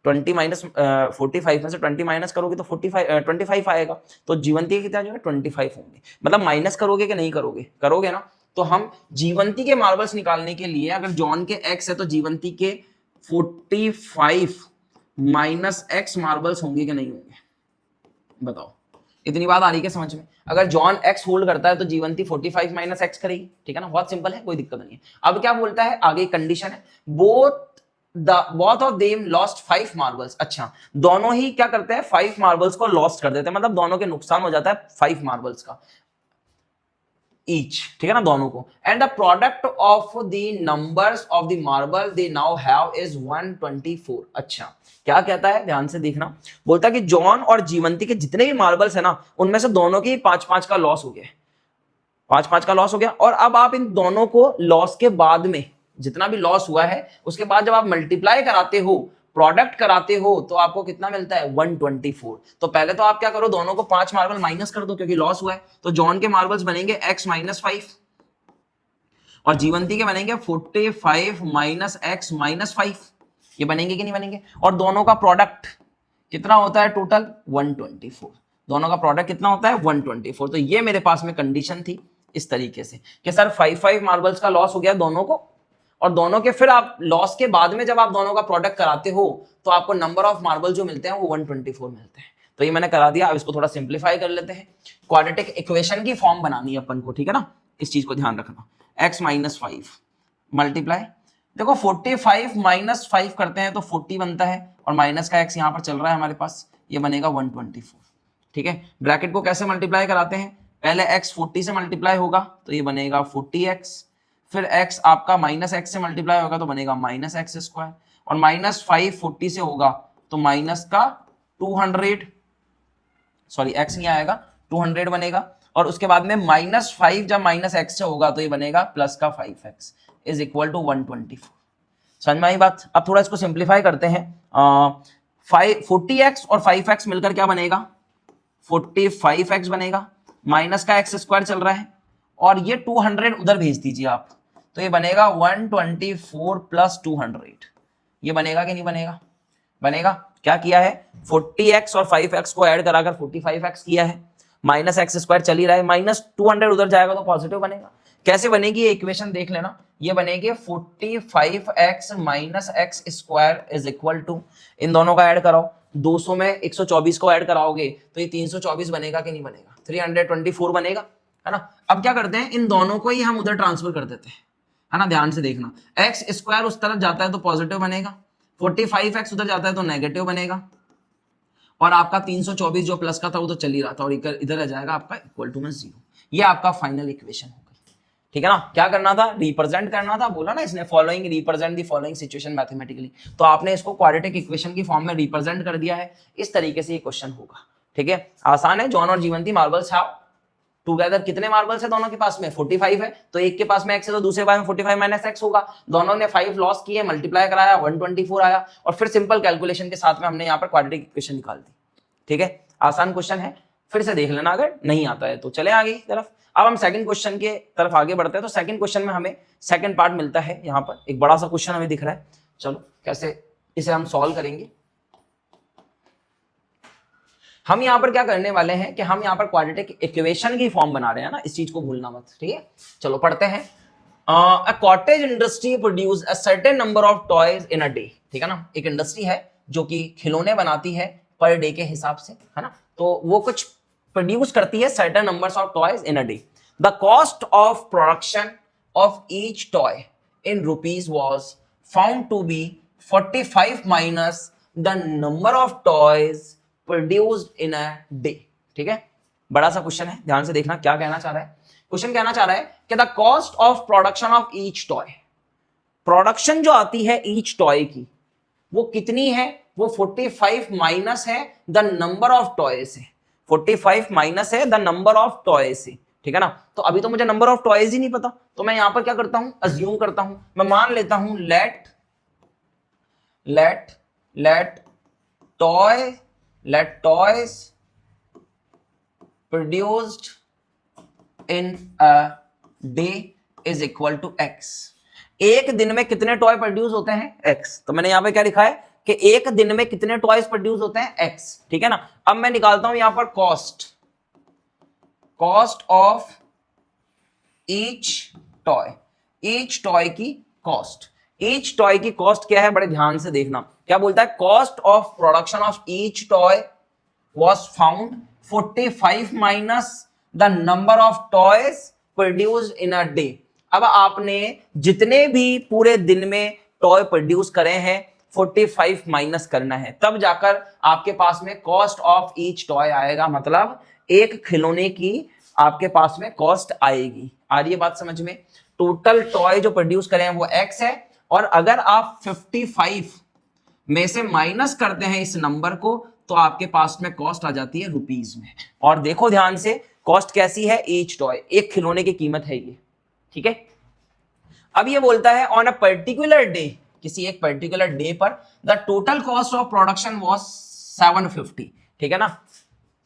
20 माइनस 45 में से 20 माइनस करोगे तो 25 आएगा, तो जीवंती के कितना जो है 25 होंगे। मतलब माइनस करोगे कि नहीं करोगे? करोगे ना। तो हम जीवंती के मार्बल्स निकालने के लिए अगर जॉन के x है तो जीवंती के 45 माइनस x मार्बल्स होंगे कि नहीं होंगे? बताओ, इतनी बात आ रही है समझ में? अगर जॉन x होल्ड करता है तो जीवंती 45 माइनस x करेगी, ठीक है ना। बहुत सिंपल है, कोई दिक्कत नहीं है। अब क्या बोलता है आगे? कंडीशन है both of them lost 5 marbles. अच्छा, दोनों ही क्या करते हैं? 5 मार्बल्स को लॉस्ट कर देते हैं, मतलब दोनों के नुकसान हो जाता है 5 मार्बल्स का। ईच, ठीक है ना, दोनों को, and the product of the numbers of the marble they now have is 124। अच्छा, क्या कहता है, ध्यान से देखना, बोलता है कि जॉन और जीवंती के जितने भी मार्बल्स है ना, उनमें से दोनों की 5-5 का लॉस हो गया, 5-5 का लॉस हो गया। और अब आप इन दोनों को लॉस के बाद में, जितना भी लॉस हुआ है उसके बाद जब आप मल्टीप्लाई कराते हो, प्रोडक्ट कराते हो, तो आपको कितना मिलता है, 124। तो पहले तो आप क्या करो, दोनों को 5 मार्बल माइनस कर दो क्योंकि लॉस हुआ है, तो जॉन के मार्बल्स बनेंगे x - 5 और जीवंती के बनेंगे 45 - x - 5। ये बनेंगे कि नहीं बनेंगे? और दोनों का प्रोडक्ट कितना होता है टोटल, 124। दोनों का प्रोडक्ट कितना होता है, 124। तो ये मेरे पास में कंडीशन थी इस तरीके से कि सर 5 मार्बल्स का लॉस हो गया दोनों को, और दोनों के फिर आप लॉस के बाद में जब आप दोनों का प्रोडक्ट कराते हो तो आपको नंबर ऑफ मार्बल जो मिलते हैं वो 124 मिलते हैं। तो ये मैंने करा दिया। अब इसको थोड़ा सिंप्लीफाई कर लेते हैं, क्वाड्रेटिक इक्वेशन की फॉर्म बनानी है अपन को, ठीक है ना, इस चीज को ध्यान रखना। x - 5 मल्टीप्लाई, देखो 45 - 5 करते हैं तो 40 बनता है, और माइनस का x यहाँ पर चल रहा है हमारे पास, ये बनेगा 124, ठीक है। ब्रैकेट को कैसे मल्टीप्लाई कराते हैं, पहले x 40 से मल्टीप्लाई होगा तो ये बनेगा 40x, फिर x आपका -x से मल्टीप्लाई होगा तो बनेगा -x², और -5 40 से होगा तो माइनस का 200, सॉरी x नहीं आएगा, 200 बनेगा, और उसके बाद में -5 जब -x से होगा तो ये बनेगा +5x इज इक्वल टू 124। समझ में आई बात? अब थोड़ा इसको सिंप्लीफाई करते हैं। 40x और 5x मिलकर क्या बनेगा, 45x बनेगा, माइनस का x² चल रहा है, और ये 200 उधर भेज दीजिए आप, तो ये बनेगा 124 + 200। ये बनेगा कि नहीं बनेगा? बनेगा। क्या किया है, 40x और 5x को ऐड कराकर 45x किया है, माइनस x² चल ही रहा है, -200 उधर जाएगा तो पॉजिटिव बनेगा। कैसे बनेगी ये इक्वेशन देख लेना, ये बनेगी 45x - x² is equal to, इन दोनों का ऐड कराओ, 200 में 124 को ऐड कराओगे तो ये 324 बनेगा कि नहीं बनेगा, 324 बनेगा, है ना। अब क्या करते हैं, इन दोनों को ही हम उधर ट्रांसफर कर देते हैं, है ना, ध्यान से देखना, x² उस तरफ जाता है तो पॉजिटिव बनेगा, 45x उधर जाता है तो नेगेटिव बनेगा, और आपका 324 जो प्लस का था वो तो चल ही रहा था, और इधर आ जाएगा आपका इक्वल टू में 0। ये आपका फाइनल इक्वेशन हो गई, ठीक है ना। क्या करना था, रिप्रेजेंट करना था, बोला ना इसने, following represent the following situation mathematically, तो आपने इसको क्वाड्रेटिक इक्वेशन की फॉर्म में रिप्रेजेंट कर दिया है। इस तरीके से ये क्वेश्चन होगा, ठीक है, आसान है। जॉन और जीवंती मार्बल्स हैव टुगेदर, कितने मार्बल्स है दोनों के पास में, 45 है, तो एक के पास में x है तो दूसरे के पास में 45 - x होगा। दोनों ने 5 लॉस किए, मल्टीप्लाई कराया, 124 आया, और फिर सिंपल कैलकुलेशन के साथ में हमने यहाँ पर क्वाड्रेटिक इक्वेशन निकाल दी, ठीक है। आसान क्वेश्चन है, फिर से देख लेना अगर नहीं आता है तो। चले आगे तरफ, अब हम सेकंड क्वेश्चन के तरफ आगे बढ़ते हैं। तो सेकंड क्वेश्चन में हमें सेकंड पार्ट मिलता है, यहाँ पर एक बड़ा सा क्वेश्चन हमें दिख रहा है। चलो कैसे इसे हम सॉल्व करेंगे। हम यहाँ पर क्या करने वाले हैं कि हम यहाँ पर क्वाड्रेटिक इक्वेशन की फॉर्म बना रहे हैं ना, इस चीज को भूलना मत, ठीक है। चलो पढ़ते हैं। A cottage industry produce a certain number of toys in a day, ठीक है ना। एक इंडस्ट्री है जो कि खिलौने बनाती है पर डे के हिसाब से, है ना, तो वो कुछ प्रोड्यूस करती है certain numbers of toys in a day. The cost of production of each toy in rupees was found to be 45 minus the number of toys produced in a day, ठीक है। बड़ा सा क्वेश्चन है, ध्यान से देखना क्या कहना चाह रहा है। क्वेश्चन कहना चाह रहा है कि the cost of production of each toy, production जो आती है ईच टॉय की वो कितनी है, वो 45 माइनस है द नंबर ऑफ टॉय से, 45 माइनस है द नंबर ऑफ टॉय से, ठीक है ना। तो अभी तो मुझे नंबर ऑफ टॉयज ही नहीं पता, तो मैं यहां पर क्या करता हूं, अज्यूम करता हूं, मैं मान लेता हूं let toys produced in a day is equal to x। एक दिन में कितने टॉय प्रोड्यूस होते हैं, x। तो मैंने यहां पे क्या लिखा है कि एक दिन में कितने टॉयज प्रोड्यूस होते हैं, x, ठीक है ना। अब मैं निकालता हूं यहां पर कॉस्ट ऑफ ईच टॉय की कॉस्ट। ईच टॉय की कॉस्ट क्या है, बड़े ध्यान से देखना, क्या बोलता है, cost of production of each toy was found 45 minus the number of toys produced in a day। अब आपने जितने भी पूरे दिन में टॉय प्रोड्यूस करे हैं 45 माइनस करना है, तब जाकर आपके पास में कॉस्ट ऑफ ईच टॉय आएगा। मतलब एक खिलौने की आपके पास में कॉस्ट आएगी। आ रही है बात समझ में? टोटल टॉय जो प्रोड्यूस करें वो x है, और अगर आप 55 में से माइनस करते हैं इस नंबर को तो आपके पास में कॉस्ट आ जाती है रुपीज में। और देखो ध्यान से, कॉस्ट कैसी है? ईच टॉय, एक खिलौने की कीमत है ये, ठीक है। अब ये बोलता है ऑन अ पर्टिकुलर डे, किसी एक पर्टिकुलर डे पर the total cost of production was 750, ठीक है ना,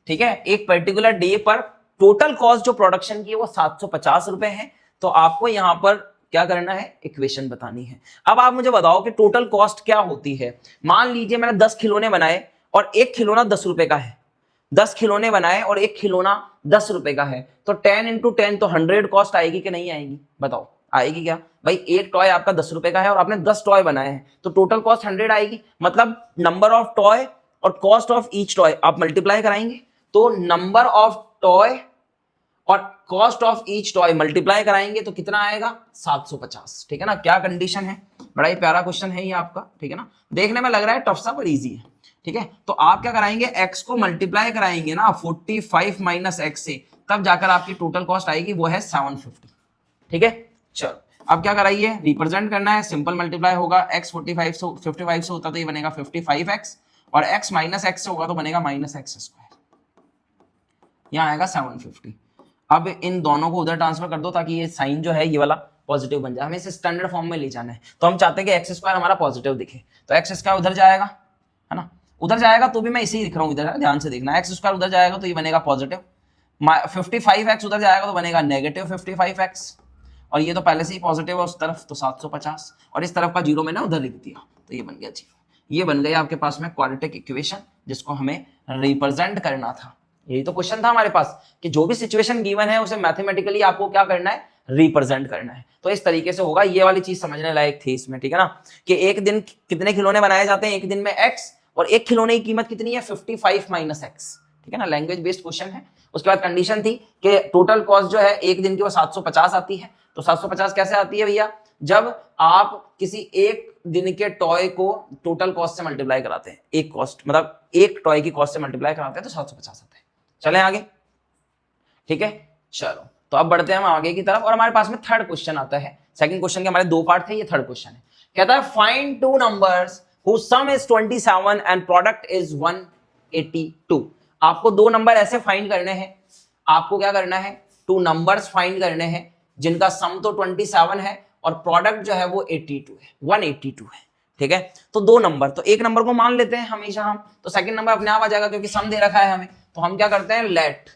ठीक है। एक पर्टिकुलर डे पर टोटल कॉस्ट जो प्रोडक्शन की है वो 750 रुपए है। तो आपको यहां पर क्या करना है? इक्वेशन बतानी है। अब आप मुझे बताओ कि टोटल कॉस्ट क्या होती है। मान लीजिए मैंने 10 खिलौने बनाए और एक खिलौना 10 रुपए का है, 10 खिलौने बनाए और एक खिलौना 10 रुपए का है, तो 10 इंटू 10 तो 100 कॉस्ट आएगी कि नहीं आएगी? बताओ आएगी क्या? भाई एक टॉय आपका 10 रुपए का है और आपने 10 टॉय बनाए हैं, तो टोटल कॉस्ट 100 आएगी। मतलब नंबर ऑफ टॉय और कॉस्ट ऑफ ईच टॉय आप मल्टीप्लाई कराएंगे, तो नंबर ऑफ टॉय और cost of each toy multiply कराएंगे तो कितना आएगा? 750, ठीक है ना। क्या कंडीशन है? बड़ा ही प्यारा क्वेश्चन है ये आपका, ठीक है ना। देखने में लग रहा है टफ सा पर इजी है, ठीक है। तो आप क्या कराएंगे? x को मल्टीप्लाई कराएंगे ना 45 माइनस एक्स से, तब जाकर आपकी टोटल कॉस्ट आएगी, वो है 750, ठीक है। चलो अब क्या कराइए? रिप्रेजेंट करना है, सिंपल मल्टीप्लाई होगा। x 55 से होता तो ये बनेगा 55x, और x माइनस एक्स से होगा तो बनेगा माइनस एक्स स्क्वायर, यहाँ आएगा 750। अब इन दोनों को उधर ट्रांसफर कर दो ताकि ये साइन जो है ये वाला पॉजिटिव बन जाए। हमें इसे स्टैंडर्ड फॉर्म में ले जाना है, तो हम चाहते हैं कि एक्स स्क्वायर हमारा पॉजिटिव दिखे, तो एक्स स्क्वायर उधर जाएगा, है ना। उधर जाएगा तो भी मैं इसे ही लिख रहा हूँ, इधर ध्यान से देखना। एक्स स्क्वायर उधर जाएगा तो ये बनेगा पॉजिटिव, 55x उधर जाएगा तो बनेगा नेगेटिव 55x, और ये तो पहले से ही पॉजिटिव है उस तरफ, तो 750, और इस तरफ का जीरो मैंने उधर लिख दिया, तो ये बन गया जीरो। ये बन गई आपके पास में क्वाड्रेटिक इक्वेशन, जिसको हमें रिप्रेजेंट करना था। यही तो क्वेश्चन था हमारे पास कि जो भी सिचुएशन गिवन है उसे मैथमेटिकली आपको क्या करना है? रिप्रेजेंट करना है। तो इस तरीके से होगा। ये वाली चीज समझने लायक थी इसमें, ठीक है ना, कि एक दिन कितने खिलौने बनाए जाते हैं, एक दिन में x, और एक खिलौने की कीमत कितनी है? 55 माइनस एक्स, ठीक है ना। लैंग्वेज बेस्ड क्वेश्चन है। उसके बाद कंडीशन थी कि टोटल कॉस्ट जो है एक दिन की वो 750 आती है। तो 750 कैसे आती है भैया? जब आप किसी एक दिन के टॉय को टोटल कॉस्ट से मल्टीप्लाई कराते हैं, एक कॉस्ट मतलब एक टॉय की कॉस्ट से मल्टीप्लाई कराते हैं तो 750 आता है। चलें आगे, ठीक है। चलो तो अब बढ़ते हैं हम आगे की तरफ, और हमारे पास में थर्ड क्वेश्चन आता है। सेकंड क्वेश्चन के हमारे दो पार्ट थे, ये थर्ड क्वेश्चन है। कहता है find two numbers whose sum is 27 and product is 182। आपको दो नंबर ऐसे फाइंड करने हैं। आपको क्या करना है? टू नंबर्स फाइंड करने हैं जिनका सम तो 27 है और प्रोडक्ट जो है वो 82 है, 182 है, ठीक है। तो दो नंबर, तो एक नंबर को मान लेते हैं हमेशा हम, तो सेकंड नंबर अपने आप आ जाएगा क्योंकि सम दे रखा है हमें। तो हम क्या करते हैं? Let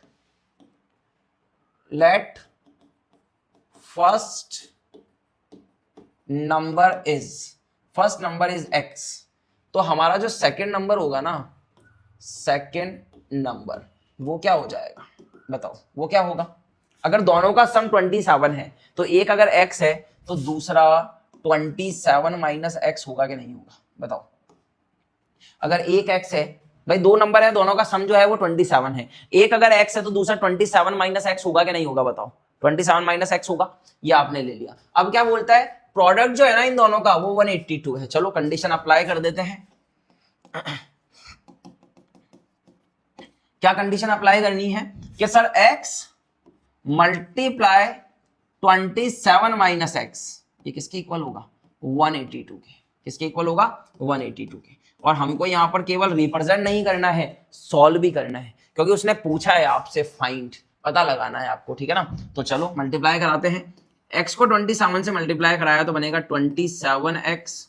first number is x। तो हमारा जो सेकंड नंबर होगा ना, सेकंड नंबर वो क्या हो जाएगा? बताओ वो क्या होगा? अगर दोनों का सम 27 है तो एक अगर x है तो दूसरा 27 माइनस एक्स होगा कि नहीं होगा? बताओ। अगर एक x है, भाई दो नंबर है, दोनों का सम जो है वो 27 है, एक अगर x है तो दूसरा 27 माइनस एक्स होगा कि नहीं होगा? बताओ। 27 माइनस एक्स होगा, ये आपने ले लिया। अब क्या बोलता है? प्रोडक्ट जो है ना इन दोनों का वो 182 है। चलो कंडीशन अप्लाई कर देते हैं। क्या कंडीशन अप्लाई करनी है? कि sir x multiply 27 minus x, ये किसके इक्वल होगा? 182 के। किसके इक्वल होगा? 182 के। और हमको यहां पर केवल रिप्रेजेंट नहीं करना है, सॉल्व भी करना है, क्योंकि उसने पूछा है आपसे फाइंड, पता लगाना है आपको, ठीक है ना। तो चलो मल्टीप्लाई कराते हैं। x को 27 से मल्टीप्लाई कराया तो बनेगा 27x,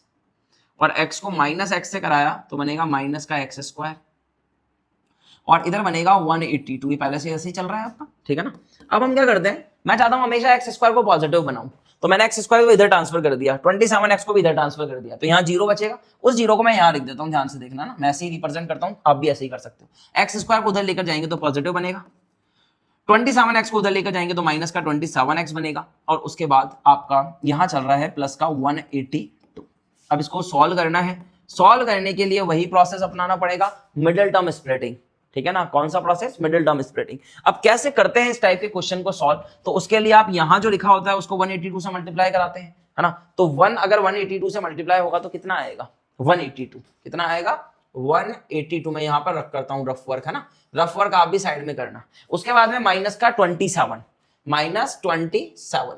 और x को माइनस एक्स से कराया तो बनेगा माइनस का एक्स स्क्वायर, और इधर बनेगा 182। ये पहले से ऐसे ही चल रहा है आपका, ठीक है ना। अब हम क्या करते हैं? मैं चाहता हूं हमेशा एक्स स्क्वायर को पॉजिटिव बनाऊं, तो मैंने एक्स स्क्वायर को इधर ट्रांसफर कर दिया, 27x को भी इधर ट्रांसफर कर दिया, तो यहाँ जीरो बचेगा। उस जीरो को मैं यहाँ लिख देता हूँ, ध्यान से देखना ना, मैं ऐसे ही रिप्रेजेंट करता हूँ, आप भी ऐसे ही कर सकते हो। एक्स स्क्वायर को उधर लेकर जाएंगे तो पॉजिटिव बनेगा, 27x को उधर लेकर जाएंगे तो माइनस का 27x बनेगा, और उसके बाद आपका यहाँ चल रहा है प्लस का 182। अब इसको सॉल्व करना है। सॉल्व करने के लिए वही प्रोसेस अपनाना पड़ेगा, मिडिल टर्म स्प्लिटिंग, ठीक है ना। कौन सा प्रोसेस? Middle term splitting. अब कैसे करते हैं इस टाइप के क्वेश्चन को सॉल्व? तो उसके लिए आप यहाँ जो लिखा होता है उसको 182 से मल्टीप्लाई कराते हैं, है ना। तो 1 अगर 182 से मल्टीप्लाई होगा तो कितना आएगा? 182। कितना आएगा? 182 में यहां पर रख करता हूं, रफ वर्क है ना, रफ वर्क आप भी साइड में करना। उसके बाद में माइनस का 27, -27,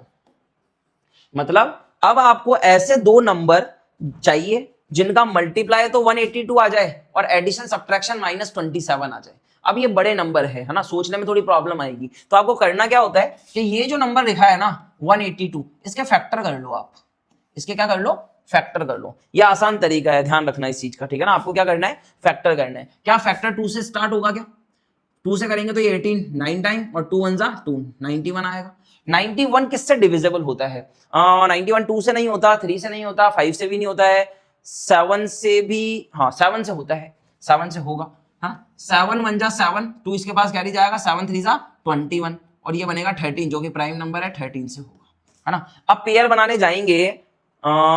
मतलब अब आपको ऐसे दो नंबर चाहिए जिनका मल्टीप्लाई तो 182 आ जाए और एडिशन सब्ट्रैक्शन -27 आ जाए। अब ये बड़े नंबर है ना, सोचने में थोड़ी प्रॉब्लम आएगी। तो आपको करना क्या होता है कि ये जो नंबर लिखा है ना 182, इसके फैक्टर कर लो आप, इसके क्या कर लो, फैक्टर कर लो। ये आसान तरीका है, ध्यान रखना इस चीज का, ठीक है ना। आपको क्या करना है, फैक्टर करना है। क्या फैक्टर 2 से स्टार्ट होगा क्या, 2 से करेंगे तो ये 18 9 टाइम और 2 1 2 91 आएगा। 91 किससे डिविजिबल होता है? 91 2 से नहीं होता, 3 से नहीं होता, 5 से भी नहीं होता है, 7 से भी, हाँ 7 से होता है, 7 से होगा। हाँ 7 1 जा 7, 2 इसके पास कैरी जाएगा, 7 3 जा 21 और ये बनेगा 13 जो कि प्राइम नंबर है, 13 से होगा, है ना। अब पेयर बनाने जाएंगे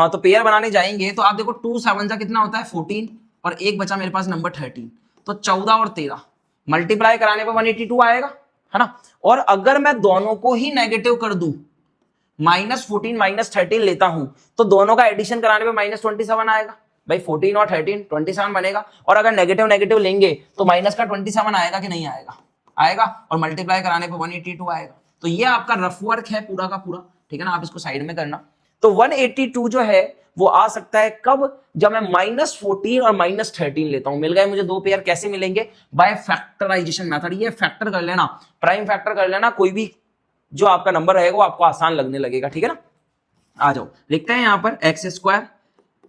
तो पेयर बनाने जाएंगे तो आप देखो 2 7 जा कितना होता है 14 और एक बचा मेरे पास नंबर 13, तो 14 और 13 मल्टीप्लाई कराने पर 182 आएगा, है ना। और अगर मैं दोनों को ही नेगेटिव कर दूं, -14 -13 लेता हूं, तो दोनों का एडिशन कराने पे -27 आएगा। भाई 14 और 13 27 बनेगा, और अगर नेगेटिव नेगेटिव लेंगे तो माइनस का 27 आएगा कि नहीं आएगा, आएगा, और मल्टीप्लाई कराने पे 182 आएगा। तो ये आपका रफ वर्क है पूरा का पूरा, ठीक है ना, आप इसको साइड में करना। तो 182 जो है वो आ सकता है कब, जब मैं -14 और -13 लेता हूं। मिल गए मुझे दो पेयर, कैसे मिलेंगे, बाय फैक्टराइजेशन मेथड। ये फैक्टर कर लेना, प्राइम फैक्टर कर लेना, कोई भी जो आपका नंबर रहेगा वो आपको आसान लगने लगेगा, ठीक है ना। आ जाओ लिखते हैं यहां पर x²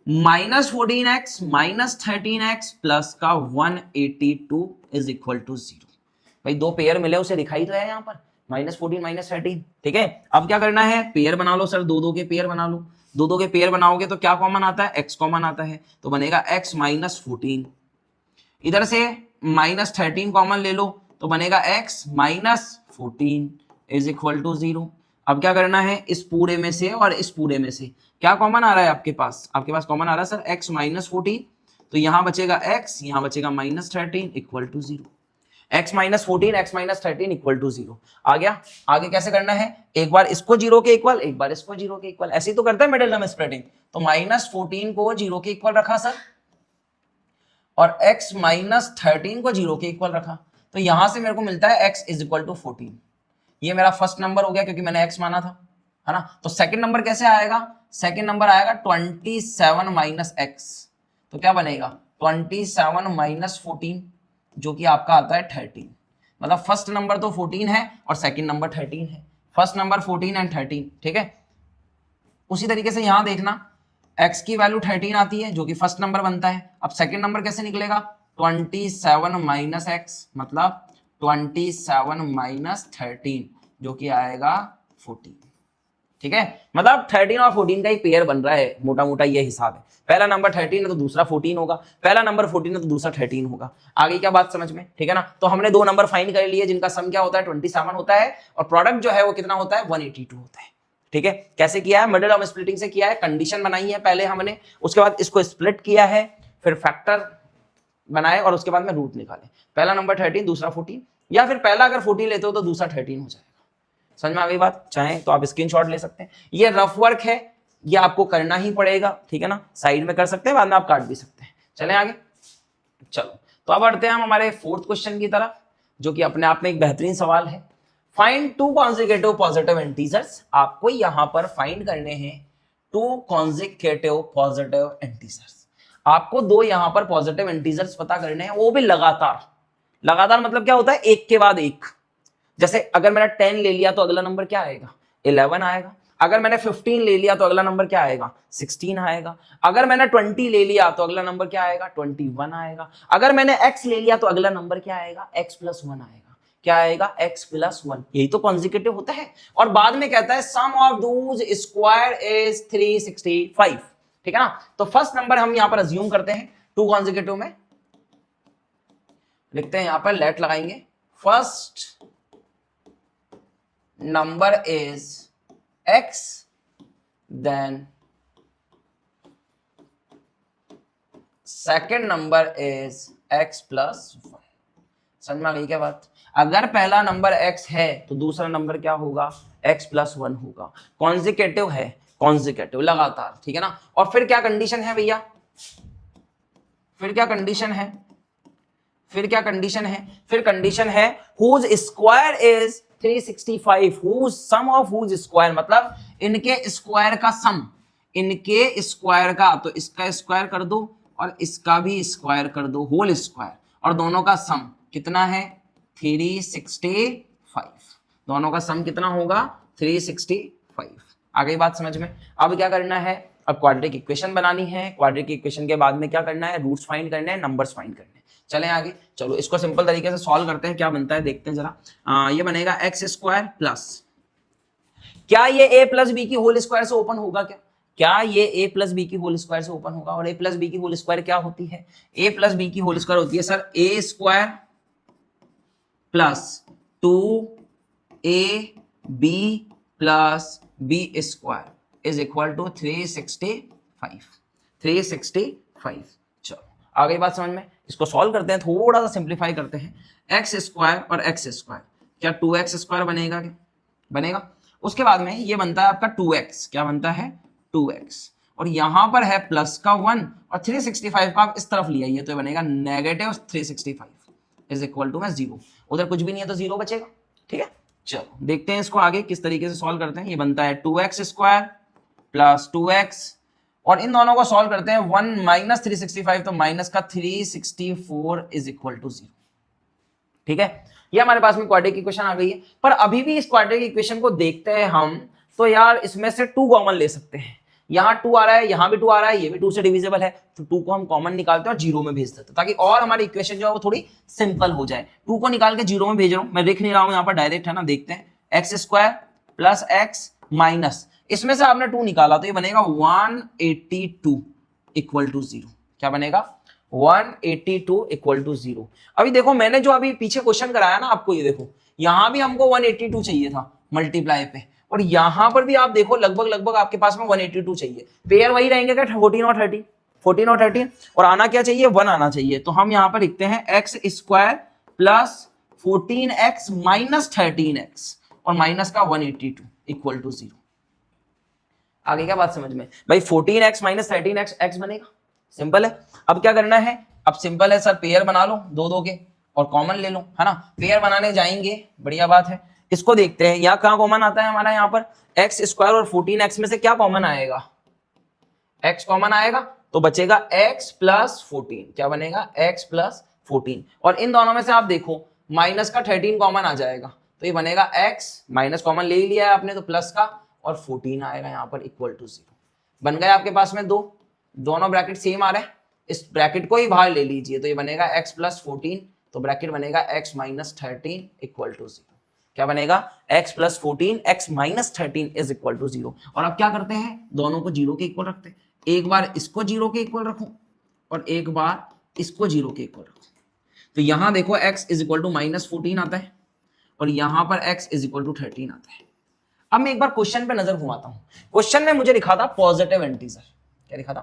-14x -13x प्लस का 182 इज इक्वल टू 0। भाई दो पेयर मिले, उसे दिखाई तो है यहाँ पर -14 -13, ठीक है। अब क्या करना है, पेयर बना लो सर, दो के पेयर बना लो। दो के पेयर बनाओगे तो क्या कॉमन आता है, x कॉमन आता है, तो बनेगा x -14। इधर से -13 कॉमन ले लो तो बनेगा x -14 इज इक्वल टू 0। अब क्या करना है, इस पूरे में से और इस पूरे में से क्या कॉमन आ रहा है आपके पास कॉमन आ रहा है सर x -14, तो यहां बचेगा x, यहां बचेगा -13 equal to 0। x -14 x -13 equal to 0 आ गया। आगे कैसे करना है, एक बार इसको 0 के इक्वल, एक बार इसको 0 के इक्वल, ऐसे ही तो करता है मिडिल टर्म स्प्लिटिंग। तो -14 को 0 के इक्वल रखा सर, और x -13 को 0 के इक्वल रखा, तो यहां से मेरे को मिलता है x इज इक्वल टू 14। ये मेरा फर्स्ट नंबर हो गया क्योंकि मैंने x माना था, है ना। तो सेकंड नंबर कैसे आएगा, सेकंड नंबर आएगा 27 - x, तो क्या बनेगा 27 - 14 जो कि आपका आता है 13। मतलब फर्स्ट नंबर तो 14 है और सेकंड नंबर 13 है, फर्स्ट नंबर 14 एंड 13, ठीक है। उसी तरीके से यहां देखना x की वैल्यू 13 आती है जो कि फर्स्ट नंबर बनता है। अब सेकंड नंबर कैसे निकलेगा, 27 - x मतलब 27 - 13 जो कि आएगा 14, ठीक है। मतलब 13 और 14 का ही पेयर बन रहा है, मोटा मोटा ये हिसाब है। पहला नंबर 13 है तो दूसरा 14 होगा, पहला नंबर 14 है तो दूसरा 13 होगा। आगे क्या बात समझ में, ठीक है ना। तो हमने दो नंबर फाइंड कर लिए जिनका सम क्या होता है 27 होता है, और प्रोडक्ट जो है वो कितना होता है 182 होता है, ठीक है। कैसे किया है, मिडिल टर्म स्प्लिटिंग से किया है, कंडीशन बनाई है पहले हमने, उसके बाद इसको स्प्लिट किया है, फिर फैक्टर बनाए और उसके बाद में रूट निकाले। पहला नंबर 13 दूसरा 14, या फिर पहला अगर 14 लेते हो तो दूसरा 13 हो जाएगा। समझ में आ गई बात, चाहें तो आप स्क्रीनशॉट ले सकते हैं। ये रफ वर्क है, ये आपको करना ही पड़ेगा, ठीक है ना। साइड में कर सकते हैं, बाद में आप काट भी सकते हैं। चलें आगे, चलो तो अब बढ़ते हैं हम हमारे फोर्थ क्वेश्चन की तरफ, जो कि अपने आप में एक बेहतरीन सवाल है। Find two consecutive positive integers. आपको यहां पर फाइंड करने हैं टू कॉन्जिक्यूटिव पॉजिटिव इंटीजर्स। आपको दो यहां पर पॉजिटिव इंटीजर्स पता करने हैं, वो भी लगातार। लगातार मतलब क्या होता है, एक के बाद एक। जैसे अगर मैंने 10 ले लिया तो अगला नंबर क्या आएगा 11 आएगा। अगर मैंने 15 ले लिया तो अगला नंबर क्या आएगा 16 आएगा। अगर मैंने 20 ले लिया तो अगला नंबर क्या आएगा 21 आएगा। अगर मैंने x ले लिया तो अगला नंबर क्या आएगा x + 1 आएगा। क्या आएगा x + 1। यही तो कॉन्जिक्यूटिव होता है। और बाद में कहता है सम ऑफ दोज स्क्वायर इज 365, ठीक है ना। तो फर्स्ट नंबर हम यहां पर अज्यूम करते हैं टू कॉन्जिक्यूटिव में, लिखते हैं यहां पर लेट लगाएंगे, first number is x, then second number is x + 1। समझ में आ गई क्या बात। अगर पहला नंबर x है तो दूसरा नंबर क्या होगा x + 1 होगा। कॉन्जिक्यूटिव है, कॉन्जिक्यूटिव लगातार, ठीक है ना। और फिर क्या कंडीशन है भैया, फिर क्या कंडीशन है, फिर कंडीशन है whose square is 365, whose sum of whose square, मतलब इनके स्क्वायर का सम, इनके स्क्वायर का, तो इसका स्क्वायर कर दो और इसका भी स्क्वायर कर दो, होल स्क्वायर, और दोनों का सम कितना है 365, दोनों का सम कितना होगा 365। आ गई बात समझ में। अब क्या करना है, अब क्वाड्रेटिक इक्वेशन बनानी है, क्वाड्रेटिक इक्वेशन के बाद में क्या करना है, रूट्स फाइंड करने हैं, नंबर्स फाइंड करने हैं। चलें आगे, चलो इसको सिंपल तरीके से सॉल्व करते हैं, क्या बनता है देखते हैं जरा। ये बनेगा एक्स स्क्वायर प्लस, क्या ये a प्लस बी की होल स्क्वायर से ओपन होगा क्या ये a प्लस बी की होल स्क्वायर से ओपन होगा, और a प्लस बी की होल स्क्वायर क्या होती है, a प्लस बी की होल स्क्वायर होती है sir a square plus 2ab plus b square is equal to 365। चलो आ गई बात समझ में। इसको सॉल्व करते हैं, थोड़ा सा सिंप्लीफाई करते हैं। एक्स स्क्वायर और एक्स स्क्वायर, क्या 2x स्क्वायर बनेगा, क्या बनेगा। उसके बाद में ये बनता है आपका 2x, क्या बनता है 2x, और यहां पर है प्लस का 1 और 365 का आप इस तरफ लिया, ये तो बनेगा नेगेटिव 365 इज इक्वल टू में 0, उधर कुछ भी नहीं है तो 0 बचेगा। ठीक है, चलो देखते हैं इसको आगे किस तरीके से सॉल्व करते हैं। ये बनता है 2x स्क्वायर प्लस 2x, और इन दोनों को सॉल्व करते हैं 1 माइनस 365, तो माइनस का 364 इज इक्वल टू 0। ठीक है, ये हमारे पास में क्वाड्रेटिक इक्वेशन आ गई है। पर अभी भी इस क्वाड्रेटिक इक्वेशन को देखते हैं हम, तो यार इसमें से 2 कॉमन ले सकते हैं, यहाँ 2 आ रहा है, यहाँ भी 2 आ रहा है, ये भी 2 से डिविजिबल है, तो 2 को हम कॉमन निकालते हैं और 0 में भेज देते हैं, ताकि और हमारी इक्वेशन जो है वो थोड़ी सिंपल हो जाए। 2 को निकाल के 0 में भेज रहा हूं, मैं लिख नहीं रहा हूं यहाँ पर, डायरेक्ट है ना, देखते हैं। X square plus x minus, इसमें से आपने 2 निकाला तो ये बनेगा 182 इक्वल टू 0। क्या बनेगा 182 इक्वल टू 0। अभी देखो मैंने जो अभी पीछे क्वेश्चन कराया ना आपको, ये देखो यहां भी हमको 182 चाहिए था मल्टीप्लाई पे, और यहां पर भी आप देखो लगभग आपके पास में 182 चाहिए। पेयर वही रहेंगे क्या 14 और 13, 14 और 13, और आना क्या चाहिए 1 आना चाहिए। तो हम यहां पर लिखते हैं X square plus 14x minus 13x और माइनस का 182 इक्वल टू 0। आगे क्या बात समझ में भाई, 14x माइनस 13x x बनेगा, सिंपल है। अब क्या करना है, अब सिंपल है सर, पेयर बना लो 2 के और कॉमन ले लो, है ना। पेयर बनाने जाएंगे, बढ़िया बात है। इसको देखते हैं यहाँ कहाँ कॉमन आता है हमारा, यहाँ पर एक्स स्क्वायर और 14x में से क्या कॉमन आएगा, x कॉमन आएगा, तो बचेगा x प्लस 14। क्या बनेगा x प्लस 14, और इन दोनों में से आप देखो माइनस का 13 कॉमन आ जाएगा, तो ये बनेगा x, माइनस कॉमन ले लिया है आपने तो प्लस का, और 14 आएगा यहाँ पर इक्वल टू 0। बन गए आपके पास में 2, दोनों ब्रैकेट सेम आ रहे हैं, इस ब्रैकेट को ही बाहर ले लीजिए, तो ये बनेगा x प्लस 14, तो ब्रैकेट बनेगा x माइनस 13 इक्वल टू 0। क्या बनेगा x plus 14 x minus 13 is equal to 0। और अब क्या करते हैं, दोनों को 0 के इक्वल रखते हैं, एक बार इसको 0 के इक्वल रखो और एक बार इसको 0 के इक्वल रखो। तो यहां देखो x is equal to minus 14 आता है और यहां पर x इज इक्वल टू 13 आता है। अब मैं एक बार क्वेश्चन पे नजर घुमाता हूं। क्वेश्चन में मुझे लिखा था पॉजिटिव इंटीजर, क्या लिखा था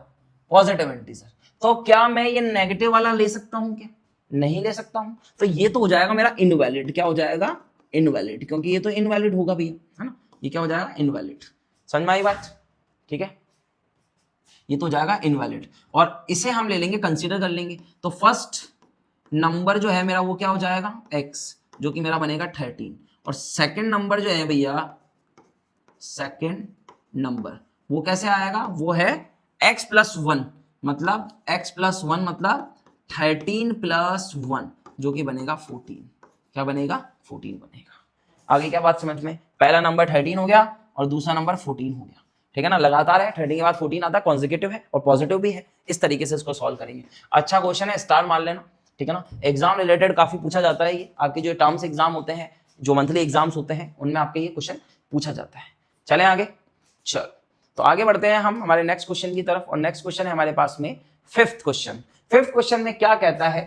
पॉजिटिव इंटीजर, तो क्या मैं ये नेगेटिव वाला ले सकता हूं, क्या नहीं ले सकता हूं, तो ये तो हो जाएगा मेरा इनवैलिड। क्या हो जाएगा इनवैलिड, क्योंकि ये तो इनवैलिड होगा भैया, है ना, ये क्या हो जाएगा इनवैलिड। समझ में आई बात, ठीक है, ये तो हो जाएगा इनवैलिड, और इसे हम ले लेंगे कंसीडर कर लेंगे। तो फर्स्ट नंबर जो है मेरा वो क्या हो जाएगा x, जो कि मेरा बनेगा 13, और सेकंड नंबर जो है भैया, सेकंड नंबर वो कैसे आएगा, वो है x प्लस 1, मतलब x प्लस 1 मतलब 13 प्लस 1, जो कि बनेगा 14। क्या बनेगा 14 बनेगा। आगे क्या बात समझ में, पहला नंबर 13 हो गया और दूसरा नंबर 14 हो गया, ठीक है ना, लगातार है, 13 के बाद 14 आता है, कॉन्जिक्यूटिव है और पॉजिटिव भी है। इस तरीके से इसको सॉल्व करेंगे। अच्छा क्वेश्चन है, स्टार मान लेना, ठीक है ना। एग्जाम रिलेटेड काफी पूछा जाता है, ये आपके जो टर्म्स एग्जाम होते हैं, जो मंथली एग्जाम्स होते हैं, उनमें आपके ये क्वेश्चन पूछा जाता है। चलें आगे, चलो तो आगे बढ़ते हैं हम हमारे नेक्स्ट क्वेश्चन की तरफ, और नेक्स्ट क्वेश्चन है हमारे पास में फिफ्थ क्वेश्चन। फिफ्थ क्वेश्चन में क्या कहता है,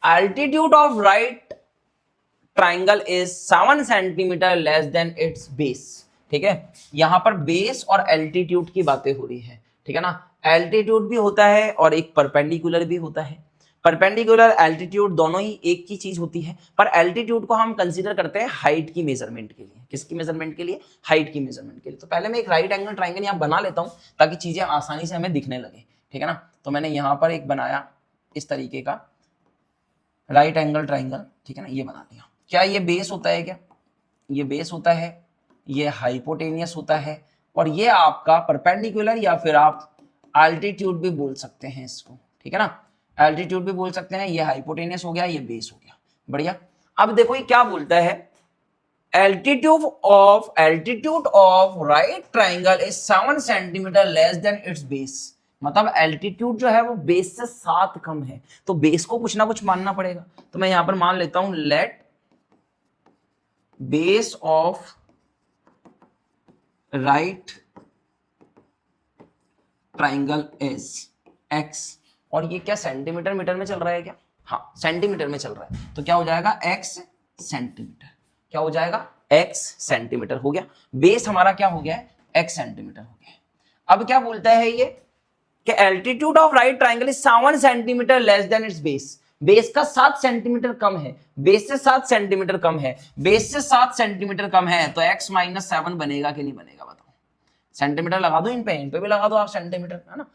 altitude of right triangle is 7 centimetre less than it's base. ठीक है, यहां पर बेस और एल्टीट्यूड की बातें हो रही है, ठीक है ना। एल्टीट्यूड भी होता है और एक परपेंडिकुलर भी होता है। परपेंडिकुलर एल्टीट्यूड दोनों ही एक की चीज होती है, पर एल्टीट्यूड को हम कंसीडर करते हैं हाइट की मेजरमेंट के लिए। किसकी मेजरमेंट के लिए, हाइट की मेजरमेंट के लिए। तो पहले मैं एक राइट एंगल ट्राइंगल यहाँ बना लेता हूं ताकि चीजें आसानी से हमें दिखने लगे, ठीक है ना। तो मैंने यहाँ पर एक बनाया इस तरीके का राइट एंगल ट्राइंगल, ठीक है ना, ये बना लिया। क्या ये बेस होता है क्या? ये बेस होता है, ये हाइपोटेनियस होता है, और ये आपका परपेंडिकुलर या फिर आप एल्टीट्यूड भी बोल सकते हैं इसको, ठीक है ना, एल्टीट्यूड भी बोल सकते हैं। ये हाइपोटेनियस हो गया, ये बेस हो गया, बढ़िया। अब देखो ये क्या बोलता है, altitude of right triangle is 7 centimetre less than it's base. मतलब एल्टीट्यूड जो है वो बेस से 7 कम है, तो बेस को कुछ ना कुछ मानना पड़ेगा। तो मैं यहां पर मान लेता हूं let base of right triangle is x, और ये क्या सेंटीमीटर मीटर में चल रहा है क्या? हाँ सेंटीमीटर में चल रहा है, तो क्या हो जाएगा x सेंटीमीटर, क्या हो जाएगा x सेंटीमीटर हो गया। बेस हमारा क्या हो गया है? x सेंटीमीटर हो गया। अब क्या बोलता है ये कि altitude of right triangle is 7 centimetre less than it's base. Base का 7 सेंटीमीटर कम है, बेस से 7 सेंटीमीटर कम है, बेस से 7 सेंटीमीटर कम है, तो x माइनस 7 बनेगा कि नहीं बनेगा बताओ? सेंटीमीटर लगा दो, इन पे भी लगा दो आप सेंटीमीटर, है ना।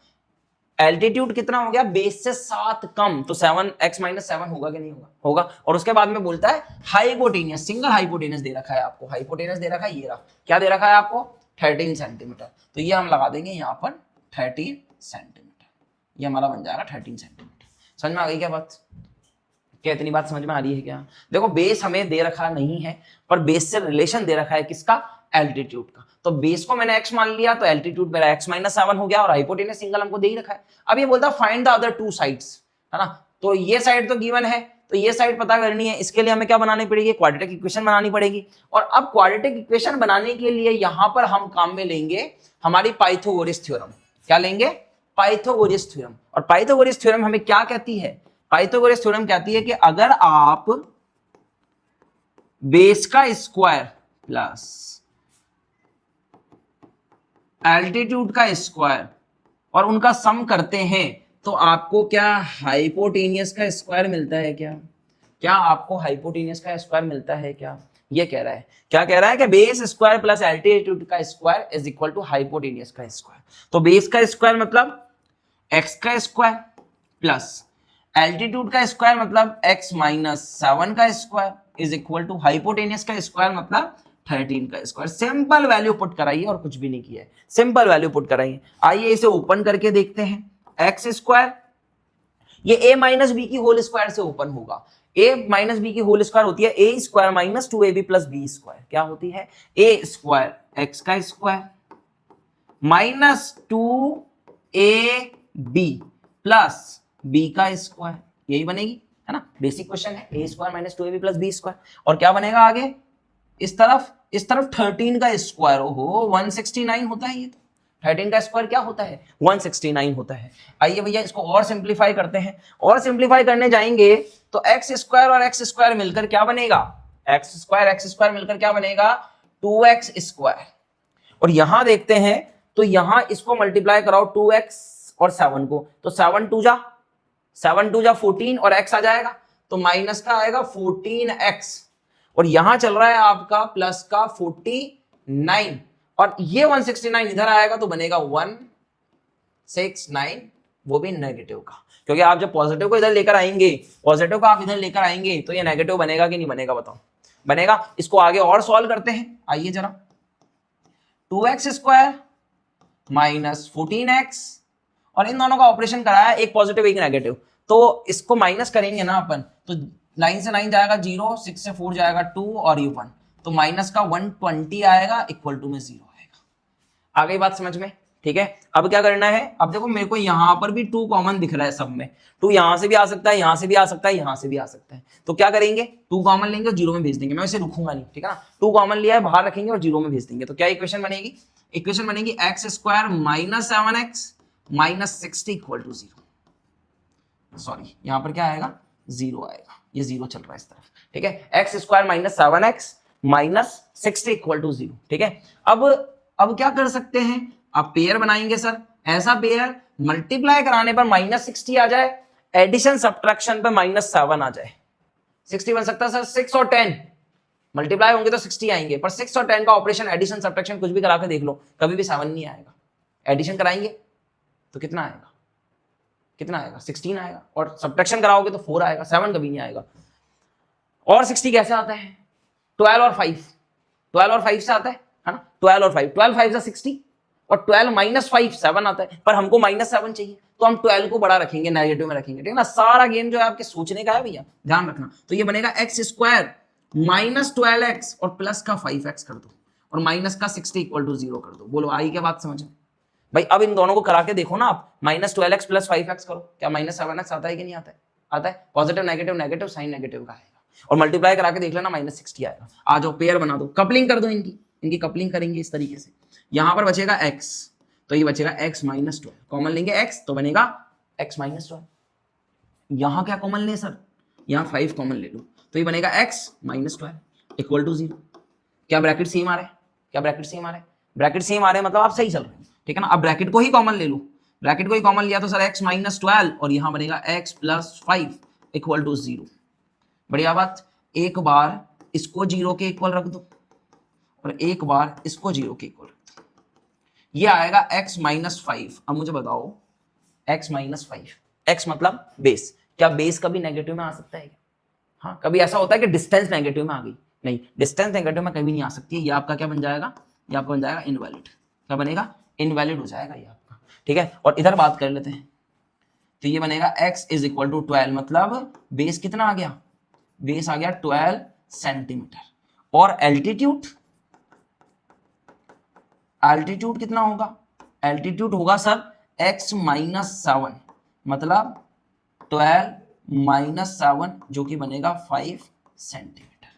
एल्टीट्यूड कितना हो गया? बेस से 7 कम, तो 7 x माइनस 7 होगा कि नहीं होगा? होगा। और उसके बाद में बोलता है हाइपोटेनियस, सिंगल हाइपोटेनियस दे रखा है आपको, हाइपोटेनियस दे रखा है, ये रहा, क्या दे रखा है आपको? 13 सेंटीमीटर। तो ये हम लगा देंगे यहाँ पर 13 सेंटीमीटर, ये हमारा बन जाएगा 13 सेंटीमीटर। समझ में आ गई क्या बात? क्या इतनी बात समझ में आ रही है क्या? देखो बेस हमें दे रखा नहीं है, पर बेस से रिलेशन दे रखा है किसका? एल्टीट्यूड का। तो बेस को मैंने x मान लिया, तो एल्टीट्यूड मेरा x माइनस 7 हो गया, और हाइपोटेनस सिंगल हमको दे ही रखा है। अब ये बोलता है फाइंड द अदर 2 साइड्स, है ना। तो ये साइड तो गिवन है, तो ये साइड पता करनी है, इसके लिए हमें क्या बनानी पड़ेगी? क्वाड्रेटिक इक्वेशन बनानी पड़ेगी। और अब क्वाड्रेटिक इक्वेशन बनाने के लिए यहां पर हम काम में लेंगे हमारी पाइथागोरस थ्योरम। क्या लेंगे? Pythagoras theorem. और पाइथागोरस थ्योरम हमें क्या कहती है? पाइथागोरस थ्योरम कहती है कि अगर आप बेस का स्क्वायर प्लस एल्टीट्यूड का स्क्वायर और उनका सम करते हैं, तो आपको क्या हाइपोटेनियस का स्क्वायर मिलता है क्या? क्या आपको हाइपोटेनियस का स्क्वायर मिलता है क्या? ये कह रहा है, क्या कह रहा है कि बेस स्क्वायर प्लस एल्टीट्यूड का square is equal to hypotenuse का स्क्वायर। तो बेस का स्क्वायर मतलब x का स्क्वायर प्लस एल्टीट्यूड का स्क्वायर मतलब x माइनस 7 का square is equal to hypotenuse का स्क्वायर मतलब 13 का स्क्वायर। सिंपल वैल्यू पुट कराइए और कुछ भी नहीं किया है, सिंपल वैल्यू पुट कराइए। आइए इसे ओपन करके देखते हैं। एक्स स्क्वायर ये a माइनस बी की होल स्क्वायर से ओपन होगा। a माइनस बी की होल स्क्वायर होती है a square minus 2ab plus B square. क्या होती है? a स्क्वायर x का square minus 2ab plus b का स्क्वायर, यही बनेगी, है ना। बेसिक क्वेश्चन है, a square minus 2ab plus B square. और क्या बनेगा आगे? इस तरफ 13 का स्क्वायर, ओहो 169 होता है ये तो। 13 का स्क्वायर क्या होता है? 169 होता है। आइए भैया इसको और सिंप्लीफाई करते हैं। और सिंप्लीफाई करने जाएंगे तो एक्स स्क्वायर और एक्स स्क्वायर मिलकर क्या बनेगा? एक्स स्क्वायर मिलकर क्या बनेगा? 2x square. और यहां देखते हैं तो यहां इसको मल्टीप्लाई कराओ 2x और 7 को, तो 7 टू जा 14 और x आ जाएगा, तो माइनस का आएगा 14x। और यहां चल रहा है आपका प्लस का 49, और ये 169 इधर आएगा तो बनेगा 169, वो भी नेगेटिव का। क्योंकि आप जब पॉजिटिव को इधर लेकर आएंगे, पॉजिटिव को आप इधर लेकर आएंगे तो ये नेगेटिव बनेगा कि नहीं बनेगा बताओ? बनेगा। इसको आगे और सॉल्व करते हैं। आइए जरा, 2x स्क्वायर माइनस 14x, और इन दोनों का ऑपरेशन कराया, एक पॉजिटिव एक नेगेटिव, तो इसको माइनस करेंगे ना अपन, तो 9 से 9 जाएगा 0, 6 से 4 जाएगा 2 और ये 1, तो माइनस का 120 आएगा, इक्वल टू में 0 आएगा। आ गई बात समझ में? ठीक है। अब क्या करना है? अब देखो मेरे को यहां पर भी 2 कॉमन दिख रहा है सब में, 2 यहां से भी आ सकता है, यहां से भी आ सकता है, यहां से भी आ सकता है। तो क्या करेंगे? 2 कॉमन लेंगे और 0 में भेज देंगे। मैं इसे रुकूंगा नहीं, ठीक है ना। 2 कॉमन लिया है, बाहर रखेंगे और 0 में भेज देंगे। तो क्या इक्वेशन बनेगी? इक्वेशन बनेगी X square minus 7x minus 60 equal to 0। Sorry, यहां पर क्या आएगा? 0 आएगा, ये 0 चल रहा है इस तरफ, ठीक है। X square minus 7x minus 60 equal to 0, ठीक है। अब क्या कर सकते हैं? अब पेयर बनाएंगे सर। ऐसा पेयर मल्टीप्लाई कराने पर माइनस 60 आ जाए, एडिशन सब्ट्रैक्शन पर माइनस 7 आ जाए। 60 बन सकता है सर, 6 और 10 मल्टीप्लाई होंगे तो 60 आएंगे, पर 6 और 10 का ऑपरेशन एडिशन सब्ट्रैक्शन कुछ भी करा के देख लो, कभी भी 7 नहीं आएगा। एडिशन कराएंगे तो कितना आएगा? कितना आएगा 16 आएगा, और सब्ट्रैक्शन कराओगे तो 4 आएगा, 7 कभी नहीं आएगा। और 60 कैसे आता है, 12 और 5, 12 और 5 से आता है ना, 12 और 5, 12 5 से 60, और 12 माइनस 5 7 आता है, पर हमको -7 चाहिए, तो हम 12 को बड़ा रखेंगे, नेगेटिव में रखेंगे, ठीक है ना। सारा गेम जो है आपके सोचने का है भैया, ध्यान रखना। तो ये बनेगा एक्स स्क्वायर माइनस 12x और प्लस का 5x कर दो, और माइनस का 60 इक्वल टू 0 कर दो। बोलो आई क्या बात समझ में भाई? अब इन दोनों को करा के देखो ना आप, -12x प्लस 5x करो, क्या -7x आता है कि नहीं आता है? आता है। Positive negative negative, sign negative का आएगा, और मल्टीप्लाई करा के देख लेना -60 आएगा। आ जाओ पेयर बना दो, कपलिंग कर दो, इनकी कपलिंग करेंगे इस तरीके से। यहां पर बचेगा x, तो ये बचेगा x माइनस 12, कॉमन लेंगे x तो बनेगा x माइनस 12। यहां क्या कॉमन ले सर, यहां 5 कॉमन ले लो, तो ये बनेगा x माइनस 12 इक्वल टू 0। क्या ब्रैकेट सेम आ रहा है? क्या ब्रैकेट सेम आ रहा है? ब्रैकेट सेम आ रहे हैं मतलब आप सही चल रहे हो, ठीक है ना। अब ब्रैकेट को ही कॉमन ले लो, ब्रैकेट को ही कॉमन लिया तो सर x माइनस 12 और यहां बनेगा x प्लस 5 इक्वल टू 0। बढ़िया बात। एक बार इसको 0 के इक्वल रख दो और एक बार इसको 0 के इक्वल रख दो, ये आएगा x माइनस 5। अब मुझे बताओ x माइनस 5, x मतलब बेस, क्या बेस कभी नेगेटिव में आ सकता है? हाँ, कभी ऐसा होता है कि डिस्टेंस नेगेटिव में आ गई? नहीं, डिस्टेंस नेगेटिव में कभी नहीं आ सकती है। ये आपका क्या बन जाएगा? ये आपका बन जाएगा इनवैलिड। क्या बनेगा? इनवैलिड हो जाएगा ये आपका, ठीक है। और इधर बात कर लेते हैं, तो ये बनेगा x इज इक्वल टू 12, मतलब बेस कितना आ गया? बेस आ गया 12 सेंटीमीटर, और एल्टीट्यूड, एल्टीट्यूड कितना होगा? एल्टीट्यूड होगा सर x माइनस 7, मतलब 12 माइनस 7 जो कि बनेगा 5 सेंटीमीटर।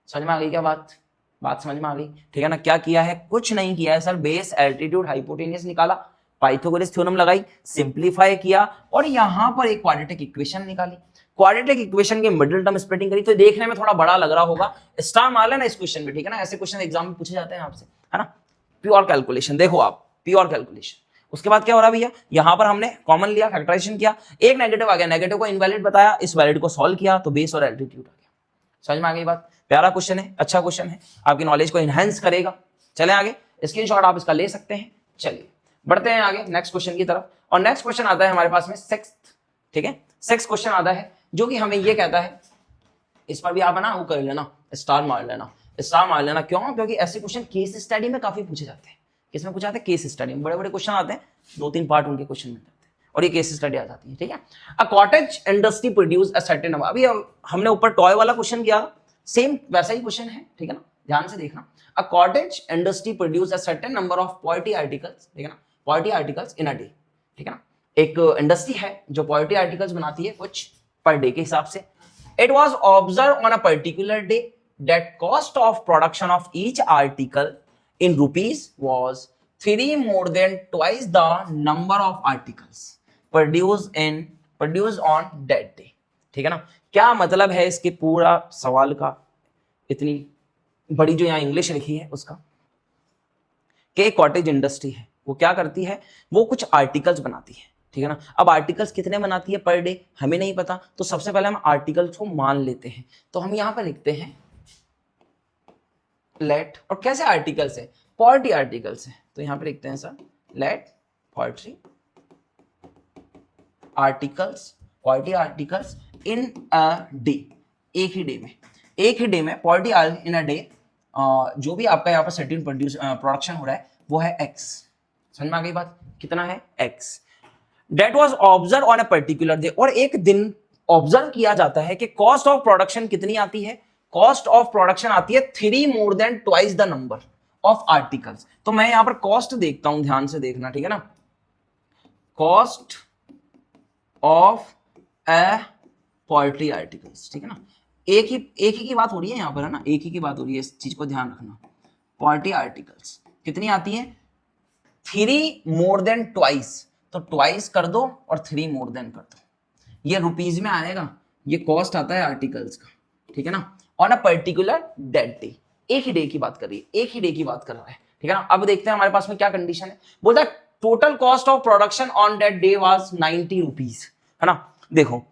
समझ में आ गई क्या बात? बात समझ में आ गई, ठीक है ना। क्या किया है? कुछ नहीं किया है सर, बेस एल्टीट्यूड हाइपोटेनियस निकाला, पाइथागोरस थ्योरम लगाई, सिंपलीफाई किया, और यहां पर एक क्वाड्रेटिक इक्वेशन निकाली। क्वाड्रेटिक इक्वेशन के मिडिल टर्म स्प्लिटिंग करी, तो देखने में थोड़ा बड़ा लग रहा होगा, स्टार मार लेना इस क्वेश्चन में, ठीक है ना। ऐसे क्वेश्चन एग्जाम में पूछे जाते हैं आपसे, है ना। प्योर कैलकुलेशन, देखो आप प्योर कैलकुलेशन। उसके बाद क्या हो रहा भैया, यहां पर हमने कॉमन लिया, फैक्टराइजेशन किया, एक नेगेटिव आ गया, नेगेटिव को इनवैलिड बताया, इस वैलिड को सॉल्व किया, तो बेस और एल्टीट्यूड आ गया। समझ में आ गई बात? प्यारा क्वेश्चन है, अच्छा क्वेश्चन है, आपकी नॉलेज को एनहांस करेगा। चले आगे, स्क्रीनशॉट आप इसका ले सकते हैं। चलिए बढ़ते हैं आगे नेक्स्ट क्वेश्चन की तरफ, और नेक्स्ट क्वेश्चन आता है हमारे पास में 6th, ठीक है। 6th क्वेश्चन आता है जो कि हमें ये कहता है, इस पर भी आप ना वो कर लेना, स्टार मार लेना, स्टार मार लेना। क्यों? क्योंकि ऐसे क्वेश्चन केस स्टडी में काफी पूछे जाते हैं। किसमें पूछे जाते हैं? केस स्टडी में। बड़े बड़े क्वेश्चन आते हैं, 2-3 पार्ट उनके क्वेश्चन में जाते हैं, और ये केस स्टडी आ जाती है, ठीक है। A cottage industry produce a certain number, अभी हमने ऊपर टॉय वाला क्वेश्चन किया, सेम वैसा ही क्वेश्चन है, ठीक है ना, ध्यान से देखना। A cottage industry produce a certain number of poetry articles, ठीक है ना, poetry articles in a day, ठीक है ना। एक इंडस्ट्री है जो पोएट्री आर्टिकल्स बनाती है कुछ पर डे के हिसाब से। It was observe on a particular day that cost of production of each article in rupees was 3 more than twice the number of articles produced on that day, ठीक है ना। क्या मतलब है इसके पूरा सवाल का, इतनी बड़ी जो यहाँ इंग्लिश लिखी है उसका, कि कॉटेज इंडस्ट्री है, वो क्या करती है? वो कुछ आर्टिकल्स बनाती है, ठीक है ना। अब आर्टिकल्स कितने बनाती है पर डे हमें नहीं पता, तो सबसे पहले हम आर्टिकल्स को मान लेते हैं। तो हम यहाँ पर लिखते हैं लेट, और कैसे आर्टिकल्स है? पोएट्री आर्टिकल्स है, तो यहां पे लिखते हैं sir let poetry articles in a day, एक ही डे में पोएट्री इन अ डे, जो भी आपका यहाँ पर सर्टेन प्रोडक्शन हो रहा है वो है x। समझ में आ गई बात? कितना है? x। That was observe on a particular day, और एक दिन ऑब्जर्व किया जाता है कि कॉस्ट ऑफ प्रोडक्शन कितनी आती है? कॉस्ट ऑफ प्रोडक्शन आती है 3 more than twice the number of articles. तो मैं यहां पर कॉस्ट देखता हूं, ध्यान से देखना, ठीक है ना। Cost of A poetry articles, ठीक है ना। एक ही की बात हो रही है यहां पर, है ना, एक ही की बात हो रही है, इस चीज को ध्यान रखना। पोएट्री आर्टिकल्स कितनी आती है? 3 more than twice, तो ट्वाइस कर दो और 3 more than कर दो, ये रुपीज में आएगा। ये कॉस्ट आता है आर्टिकल्स का, ठीक है ना, on a particular date day. एक ही डे की बात कर रही है, एक ही डे की बात कर रहा है, ठीक है ना। अब देखते हैं हमारे पास में क्या कंडीशन है। बोलता है total cost of production on that day was 90 rupees, है ना। देखो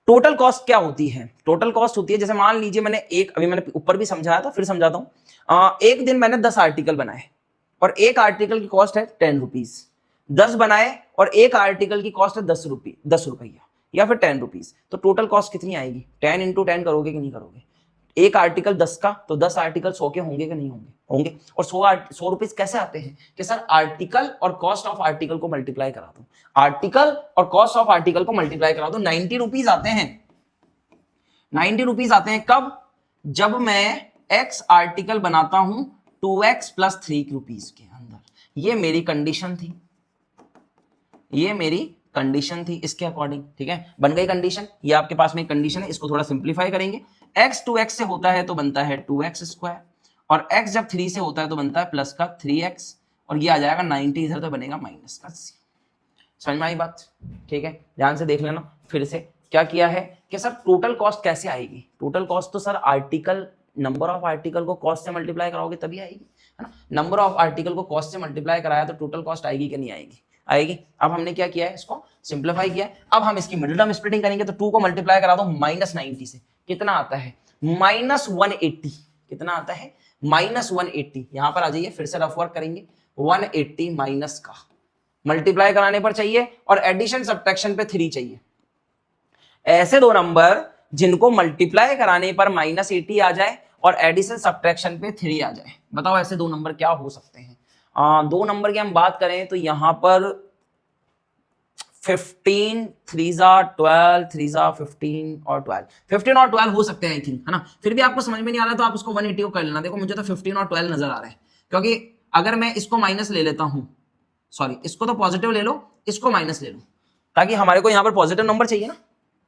टोटल कॉस्ट क्या होती है? टोटल कॉस्ट होती है, जैसे मान लीजिए मैंने अभी मैंने ऊपर भी समझाया था, फिर समझाता हूं। एक दिन मैंने 10 आर्टिकल बनाए और एक आर्टिकल की कॉस्ट है 10 रुपीज। 10 बनाए और एक आर्टिकल की कॉस्ट है 10 रुपया या फिर 10 रुपीज, तो टोटल कॉस्ट कितनी आएगी? 10 इंटू 10 करोगे कि नहीं करोगे? एक आर्टिकल 10 का, तो 10 आर्टिकल 100 के होंगे कि नहीं होंगे? होंगे। और 100 रुपीज कैसे आते हैं कि सर आर्टिकल और कॉस्ट ऑफ आर्टिकल को मल्टीप्लाई करा दो, आर्टिकल और कॉस्ट ऑफ आर्टिकल को मल्टीप्लाई करा दो, 90 रुपीज आते हैं। 90 रुपीज आते हैं कब? जब मैं एक्स आर्टिकल बनाता हूं 2x प्लस 3 रुपीज के अंदर। ये मेरी कंडीशन थी, ये मेरी कंडीशन थी इसके अकॉर्डिंग, ठीक है, बन गई कंडीशन। ये आपके पास में एक कंडीशन है, इसको थोड़ा सिंप्लीफाई करेंगे। x 2x से होता है तो बनता है 2x स्क्वायर, और x जब 3 से होता है तो बनता है प्लस का 3x, और ये आ जाएगा 90 इधर तो बनेगा माइनस का c। समझ में आई बात? ठीक है, ध्यान से देख लेना। फिर से क्या किया है कि सर टोटल कॉस्ट कैसे आएगी? टोटल कॉस्ट तो sir article, number of article को कॉस्ट से मल्टीप्लाई कराओगे तभी आएगी, है ना। नंबर ऑफ आर्टिकल को कॉस्ट से मल्टीप्लाई कराया तो टोटल कॉस्ट आएगी कि नहीं आएगी? आएगी। अब हमने क्या किया है, इसको सिंप्लीफाई किया है। अब हम इसकी मिडिल टर्म स्प्लिटिंग करेंगे, तो 2 को मल्टीप्लाई करा दो -90 से, कितना आता है? -180। कितना आता है? -180। यहां पर आ जाइए, फिर से रफ वर्क करेंगे। 180 माइनस का मल्टीप्लाई कराने पर चाहिए और एडिशन सब्ट्रैक्शन पे 3 चाहिए। ऐसे दो नंबर जिनको मल्टीप्लाई कराने पर -80 आ जाए और एडिशन सब्ट्रैक्शन पे 3 आ जाए, बताओ ऐसे दो नंबर क्या हो सकते हैं? दो नंबर की हम बात करें तो यहां पर 15 3 12 3 15 और 12 हो सकते हैं आई थिंक, है ना। फिर भी आपको समझ में नहीं आ रहा तो आप उसको 180 को कर लेना। देखो मुझे तो 15 और 12 नजर आ रहा है, क्योंकि अगर मैं इसको माइनस ले लेता हूं, सॉरी इसको तो पॉजिटिव ले लो, इसको माइनस ले लो, ताकि हमारे को यहाँ पर पॉजिटिव नंबर चाहिए ना।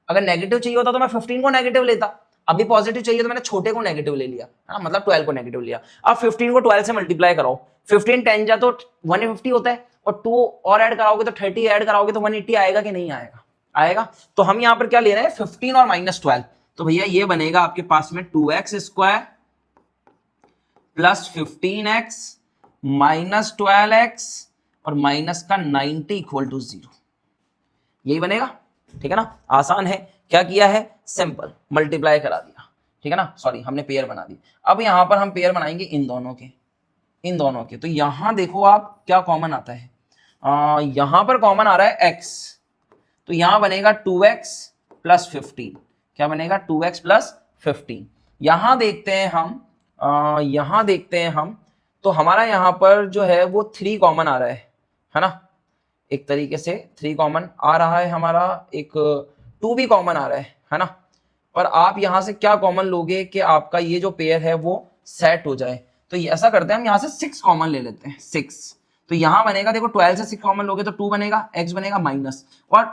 अगर नेगेटिव चाहिए होता तो मैं 15 को नेगेटिव लेता, अभी पॉजिटिव चाहिए तो मैंने छोटे को नेगेटिव ले लिया, है ना, मतलब 12 को नेगेटिव लिया। अब 15 को 12 से मल्टीप्लाई कराओ, 15 10 जा तो 150 होता है, और 2 और ऐड कराओगे तो 30 ऐड कराओगे तो 180 आएगा कि नहीं आएगा? आएगा। तो हम यहाँ पर क्या ले रहे हैं? 15 और -12, तो भैया ये बनेगा आपके पास में 2x square plus 15x minus 12x और माइनस का 90 इक्वल टू 0। यही बनेगा, ठीक है ना। आसान है, क्या किया है? सिंपल मल्टीप्लाई करा दिया, ठीक है ना। सॉरी हमने पेयर बना दी। अब यहां पर हम पेयर बनाएंगे इन दोनों के, इन दोनों के। तो यहां देखो आप क्या कॉमन आता है, यहां पर कॉमन आ रहा है x, तो यहां बनेगा 2x प्लस 15। क्या बनेगा? 2x plus 15। यहां देखते हैं हम, यहां देखते हैं हम, तो हमारा यहां पर जो है वो 3 कॉमन आ रहा है ना। एक तरीके से 3 कॉमन आ रहा है हमारा, एक 2 भी कॉमन आ रहा है ना। पर आप यहां से क्या कॉमन लोगे कि आपका ये जो पेयर है वो सेट हो जाए? तो ऐसा करते हैं हम यहां से 6 कॉमन ले लेते हैं, 6। तो यहां बनेगा, देखो 12 से 6 कॉमन लोगे तो 2 बनेगा, x बनेगा माइनस, और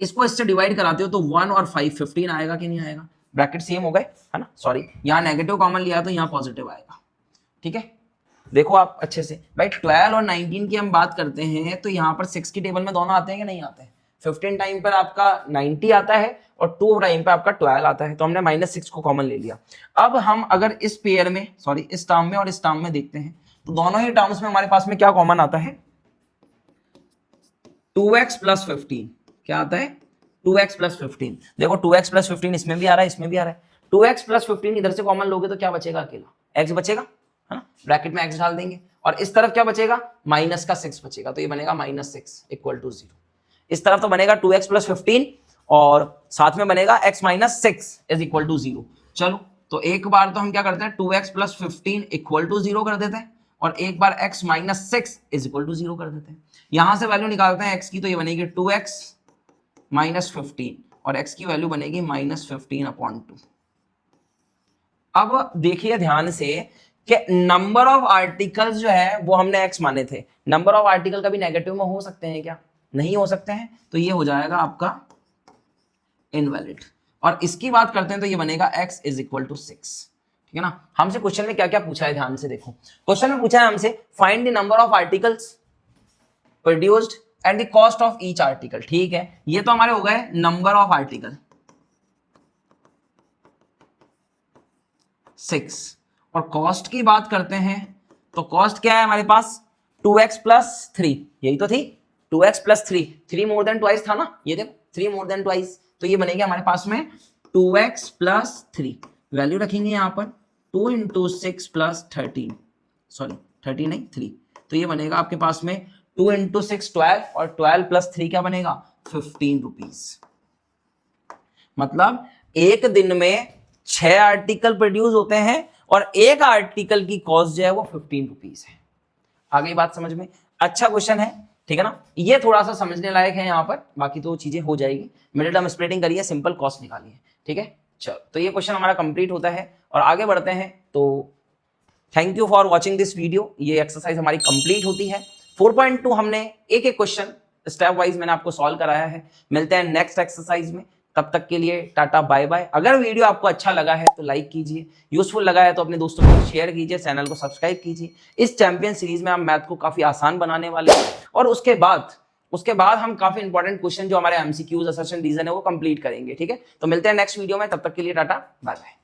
इसको इससे डिवाइड कराते हो तो 1 और 5 15 आएगा कि नहीं आएगा? ब्रैकेट सेम हो गए, है ना। सॉरी यहाँ नेगेटिव कॉमन लिया तो यहाँ पॉजिटिव आएगा, ठीक है। देखो आप अच्छे से भाई, 12 और 19 की हम बात करते हैं तो यहाँ पर 6 की टेबल में दोनों आते हैं कि नहीं आते हैं? 15 टाइम पर आपका 90 आता है और 2 टाइम पर आपका 12 आता है, तो हमने -6 को कॉमन ले लिया। अब हम अगर इस पेयर में, सॉरी इस टर्म में और इस टर्म में देखते हैं तो दोनों ही टर्म्स में हमारे पास में क्या कॉमन आता है? 2x plus 15। क्या आता है? 2x plus 15। देखो 2x प्लस 15 इसमें भी आ रहा है, इसमें भी आ रहा है। 2x प्लस 15 इधर से कॉमन लोगे तो क्या बचेगा? अकेला x बचेगा, है ना, ब्रैकेट में x डाल देंगे, और इस तरफ क्या बचेगा? माइनस का 6 बचेगा, तो ये बनेगा -6 इक्वल टू 0। इस तरफ तो बनेगा 2x प्लस 15 और साथ में बनेगा x minus 6 is equal to 0। चलो तो एक बार तो हम क्या करते हैं, 2x प्लस 15 इक्वल टू 0 कर देते हैं, और एक बार x minus 6 is equal to 0 कर देते हैं। यहां से वैल्यू निकालते हैं x की, तो ये बनेगी 2x माइनस 15 और x की वैल्यू बनेगी -15/2। अब देखिए ध्यान से कि नंबर ऑफ आर्टिकल्स जो है वो हमने x माने थे, नंबर ऑफ आर्टिकल कभी नेगेटिव में हो सकते हैं क्या? नहीं हो सकते हैं, तो ये हो जाएगा आपका इनवैलिड। और इसकी बात करते हैं तो ये बनेगा x इज इक्वल टू 6, ठीक है ना। हमसे क्वेश्चन में क्या क्या पूछा है, ध्यान से देखो। क्वेश्चन में पूछा है हमसे find the number of articles produced and the cost of each article, ठीक है। ये तो हमारे हो गए नंबर ऑफ आर्टिकल 6, और कॉस्ट की बात करते हैं तो कॉस्ट क्या है हमारे पास? 2x प्लस 3, यही तो थी, 2x plus 3 more than twice था ना, ये देखो 3 मोर देन ट्वाइस, तो ये बनेगी हमारे पास में 2x प्लस 3। वैल्यू रखेंगे यहाँ पर 2 इंटू 6 प्लस 13, सॉरी 30 नहीं 3, तो ये बनेगा आपके पास में 2 इंटू 6 12 और 12 प्लस 3 क्या बनेगा 15 रुपीज। मतलब एक दिन में 6 आर्टिकल प्रोड्यूस होते हैं और एक आर्टिकल की कॉस्ट जो है वो 15 रुपीज है। आ गई बात समझ में? अच्छा क्वेश्चन है, ठीक है ना। ये थोड़ा सा समझने लायक है यहाँ पर, बाकी तो चीजें हो जाएगी। मिडिल टर्म स्प्लिटिंग करिए, सिंपल कॉस्ट निकालिए, ठीक है। चलो तो ये क्वेश्चन हमारा कंप्लीट होता है और आगे बढ़ते हैं। तो thank you for watching this video. ये एक्सरसाइज हमारी कंप्लीट होती है। 4.2 हमने एक एक क्वेश्चन स्टेप वाइज मैंने आपको सॉल्व कराया है। मिलते हैं नेक्स्ट एक्सरसाइज में, तब तक के लिए टाटा बाय बाय। अगर वीडियो आपको अच्छा लगा है तो लाइक कीजिए, यूजफुल लगा है तो अपने दोस्तों को शेयर कीजिए, चैनल को सब्सक्राइब कीजिए। इस चैंपियन सीरीज में हम मैथ को काफी आसान बनाने वाले हैं और उसके बाद हम काफी इंपॉर्टेंट क्वेश्चन जो हमारे एमसीक्यूज, असर्शन, रीजन है वो कंप्लीट करेंगे, ठीक है। तो मिलते हैं नेक्स्ट वीडियो में, तब तक के लिए टाटा बाय बाय।